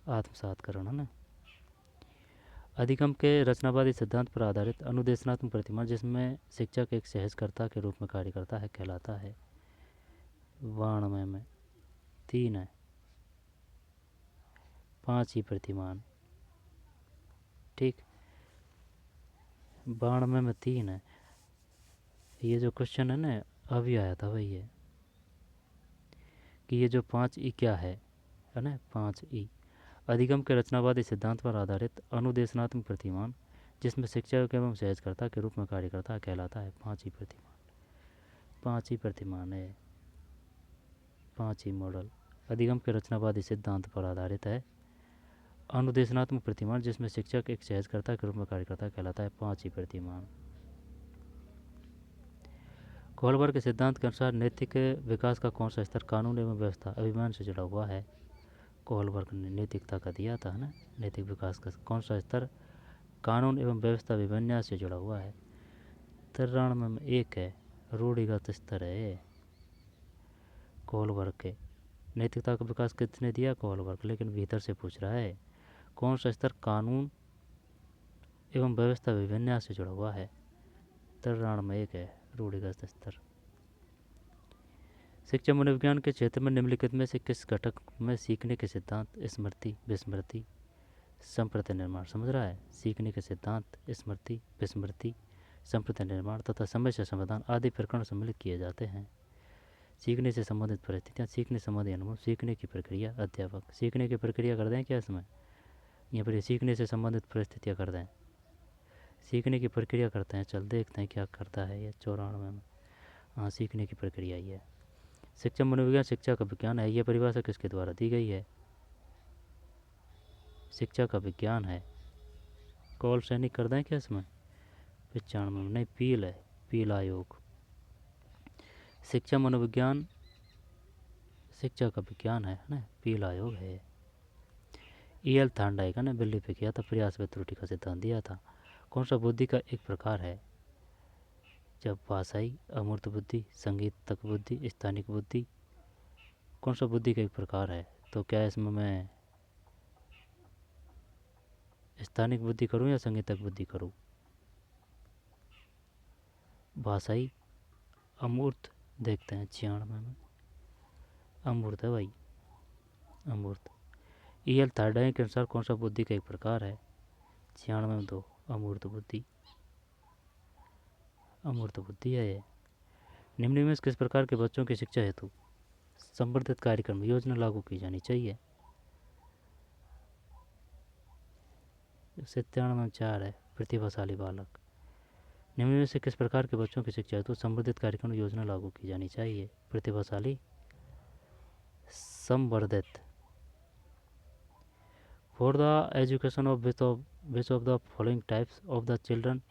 आत्मसातकरण है ना। अधिगम के रचनावादी सिद्धांत पर आधारित अनुदेशनात्मक प्रतिमान जिसमें शिक्षक एक सहजकर्ता के रूप में कार्य करता है कहलाता है? 92 में 3 है 5 ही प्रतिमान, ठीक। 92 में 3 है। ये जो क्वेश्चन है ना, अभी आया था भाई ये, कि ये जो 5E क्या है ना, 5E अधिगम के रचनावादी सिद्धांत पर आधारित अनुदेशनात्मक प्रतिमान जिसमें शिक्षक एवं सहजकर्ता के रूप में कार्य करता है कहलाता है? 5E प्रतिमान। 5E प्रतिमान है, 5E मॉडल अधिगम के रचनावादी सिद्धांत पर आधारित है। अनुदेशनात्मक प्रतिमान जिसमें शिक्षक एक सहजकर्ता के रूप में कार्य करता है कहलाता है? 5E प्रतिमान। कोहलबर्ग के सिद्धांत के अनुसार नैतिक विकास का कौन सा स्तर कानून एवं व्यवस्था अभिमान से जुड़ा हुआ है? कोहलबर्ग ने नैतिकता का दिया था ना, नैतिक विकास का कौन सा स्तर कानून एवं व्यवस्था अभिविन्यास से जुड़ा हुआ है? 93 में 1 है रूढ़िगत स्तर है कोहलबर्ग के। नैतिकता का विकास किसने दिया? कोहलबर्ग, लेकिन भीतर से पूछ रहा है कौन सा स्तर कानून एवं व्यवस्था अभिविन्यास से जुड़ा हुआ है? 93 में 1 है रूढ़िगत स्तर। शिक्षा मनोविज्ञान के क्षेत्र में निम्नलिखित में से किस घटक में सीखने के सिद्धांत स्मृति, विस्मृति, संप्रति निर्माण समझ रहा है, सीखने के सिद्धांत स्मृति, विस्मृति, संप्रति निर्माण तथा समस्या समाधान आदि प्रकरण सम्मिलित किए जाते हैं। सीखने से संबंधित परिस्थितियाँ, सीखने संबंधी अनुभव, सीखने की प्रक्रिया, अध्यापक। सीखने की प्रक्रिया कर दें क्या इसमें, यहाँ पर सीखने से संबंधित परिस्थितियाँ कर दें, सीखने की प्रक्रिया करते हैं। चल देखते हैं क्या करता है ये 94 में। हाँ, सीखने की प्रक्रिया ही है। शिक्षा मनोविज्ञान शिक्षा का विज्ञान है। ये परिभाषा किसके द्वारा दी गई है, शिक्षा का विज्ञान है। कॉल सैनिक कर दें क्या इसमें, 95 में नहीं, पील है, पील आयोग। शिक्षा मनोविज्ञान शिक्षा का विज्ञान है ना, पील आयोग है। E.L. थांडाइक ने बिल्ली पे किया था, प्रयास व त्रुटि का सिद्धांत दिया था। कौन सा बुद्धि का एक प्रकार है, जब भाषाई, अमूर्त बुद्धि, संगीतक बुद्धि, स्थानिक बुद्धि। कौन सा बुद्धि का एक प्रकार है, तो क्या इसमें मैं स्थानिक बुद्धि करूं या संगीतक बुद्धि करूं, भाषाई, अमूर्त। देखते हैं 96 में अमूर्त है भाई, अमूर्त। E.L. थांडाइक के अनुसार कौन सा बुद्धि का एक प्रकार है, 96 में 2, अमूर्त बुद्धि, अमूर्त बुद्धि है ये। निम्न में किस प्रकार के बच्चों की शिक्षा हेतु संवर्धित कार्यक्रम योजना लागू की जानी चाहिए, 97 में 4 है, प्रतिभाशाली बालक। निम्न में से किस प्रकार के बच्चों की शिक्षा हेतु संवर्धित कार्यक्रम योजना लागू की जानी चाहिए, प्रतिभाशाली, संवर्धित। For the education of which of the following types of the children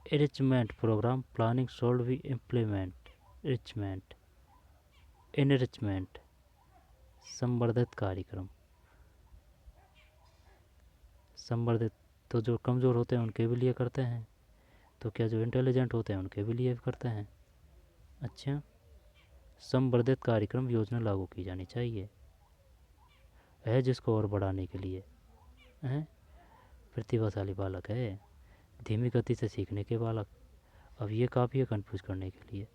enrichment program planning should be implement, enrichment संवर्धित कार्यक्रम। संवर्धित तो जो कमज़ोर होते हैं उनके भी लिए करते हैं, तो क्या जो इंटेलिजेंट होते हैं उनके भी लिए करते हैं। अच्छा, संवर्धित कार्यक्रम योजना लागू की जानी चाहिए है, जिसको और बढ़ाने के लिए है। प्रतिभाशाली बालक है, धीमी गति से सीखने के बालक। अब ये काफ़ी है कन्फ्यूज करने के लिए।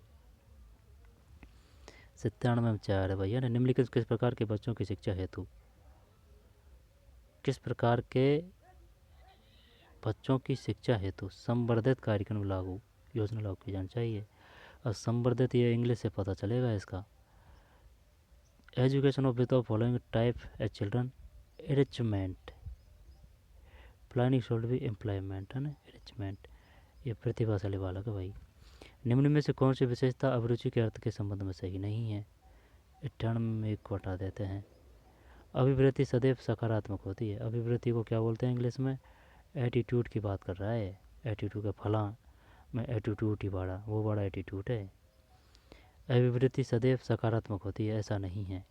97 में 4 है भैया ना। निम्नलिखित किस प्रकार के बच्चों की शिक्षा हेतु, किस प्रकार के बच्चों की शिक्षा हेतु संवर्धित कार्यक्रम लागू योजना लागू की जानी चाहिए। और संवर्धित ये इंग्लिश से पता चलेगा इसका। Education of with following type a children enrichment planning should be employment है ना, एरिचमेंट। ये प्रतिभाशाली बालक है भाई। निम्न में से कौन सी विशेषता अभिरुचि के अर्थ के संबंध में सही नहीं है, 98 में 1 को हटा देते हैं। अभिवृत्ति सदैव सकारात्मक होती है। अभिवृत्ति को क्या बोलते हैं इंग्लिश में, एटीट्यूड की बात कर रहा है। एटीट्यूड का फला में एटीट्यूड ही बड़ा, वो बड़ा एटीट्यूड है। अभिवृत्ति सदैव सकारात्मक होती है, ऐसा नहीं है।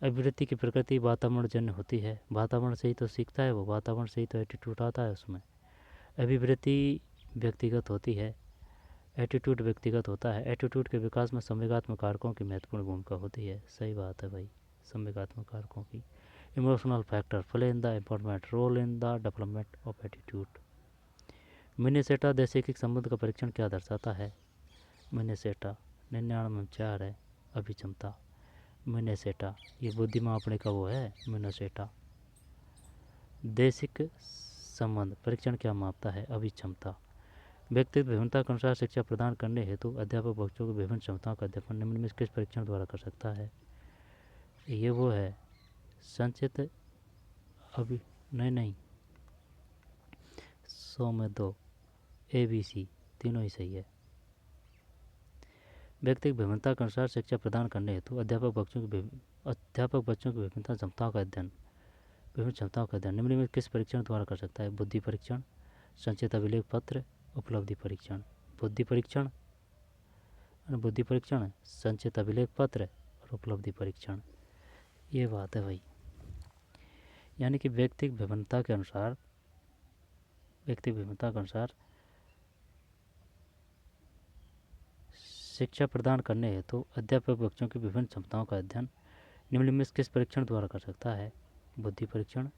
अभिवृत्ति की प्रकृति वातावरण जन्य होती है। वातावरण से ही तो सीखता है वो, वातावरण से ही तो एटीट्यूड आता है उसमें। अभिवृत्ति व्यक्तिगत होती है, एटीट्यूड व्यक्तिगत होता है। एटीट्यूड के विकास में संवेगात्मक कारकों की महत्वपूर्ण भूमिका होती है। सही बात है भाई, संवेगात्मक कारकों की। Emotional factor play in the important role in the development of attitude. Minnesota देशिक संबंध का परीक्षण क्या दर्शाता है, मिनेसोटा 99 में 4 है, अभिक्षमता। मिनेसोटा ये बुद्धि मापने का वो है, मिनेसोटा। देशिक संबंध परीक्षण क्या मापता है, अभिक्षमता। व्यक्तिगत विभिन्नता के अनुसार शिक्षा प्रदान करने हेतु अध्यापक बच्चों को विभिन्न क्षमताओं का अध्ययन निम्न में किस परीक्षण द्वारा कर सकता है, ये वो है संचित अभी नहीं 100 में 2, ABC तीनों ही सही है। व्यक्तिगत विभिन्नता के अनुसार शिक्षा प्रदान करने हेतु अध्यापक बच्चों की विभिन्न क्षमताओं का अध्ययन, विभिन्न क्षमताओं का अध्ययन निम्न में किस परीक्षण द्वारा कर सकता है, बुद्धि परीक्षण, संचित अभिलेख पत्र, उपलब्धि परीक्षण। बुद्धि परीक्षण, संचित अभिलेख पत्र और उपलब्धि परीक्षण। ये बात है भाई। यानी कि व्यक्तिगत विभिन्नता के अनुसार शिक्षा प्रदान करने हेतु अध्यापक बच्चों की विभिन्न क्षमताओं का अध्ययन निम्न में किस परीक्षण द्वारा कर सकता है, बुद्धि परीक्षण,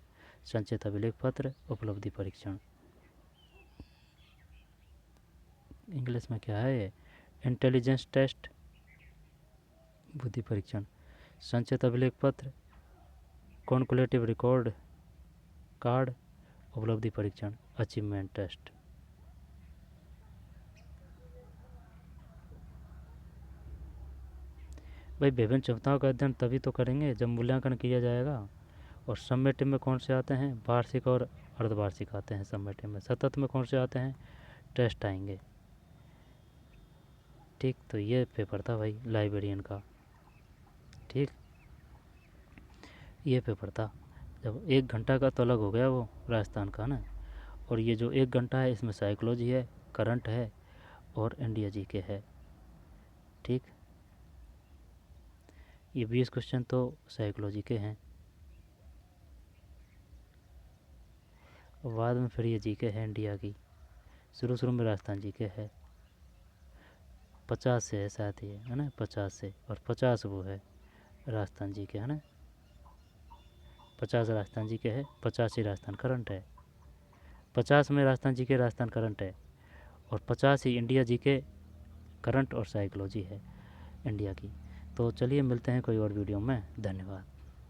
संचित अभिलेख पत्र, उपलब्धि परीक्षण। इंग्लिश में क्या है, इंटेलिजेंस टेस्ट, बुद्धि परीक्षण, संचित अभिलेख पत्र, कॉन्कुलेटिव रिकॉर्ड कार्ड, उपलब्धि परीक्षण, अचीवमेंट टेस्ट। भाई विभिन्न क्षमताओं का अध्ययन तभी तो करेंगे जब मूल्यांकन किया जाएगा। और समेटिव में कौन से आते हैं? वार्षिक और अर्धवार्षिक आते हैं समेटिव में। सतत में कौन से आते हैं? टेस्ट आएंगे। ठीक, तो ये पेपर था भाई लाइब्रेरियन का। ठीक, ये पेपर था। जब 1 घंटा का तो अलग हो गया वो राजस्थान का ना, और ये जो 1 घंटा है इसमें साइकोलॉजी है, करंट है और इंडिया जी के है। ठीक, ये 20 क्वेश्चन तो साइकोलॉजी के हैं, और बाद में फिर ये जी के है इंडिया की। शुरू में राजस्थान जी के है। 50 से है साथ ही, है ना, 50 से, और 50 वो है राजस्थान जी के, है ना। 50 राजस्थान जी के है, 85 राजस्थान करंट है। 50 में राजस्थान जी के राजस्थान करंट है, और 50 ही इंडिया जी के करंट और साइकोलॉजी है इंडिया की। तो चलिए मिलते हैं कोई और वीडियो में। धन्यवाद।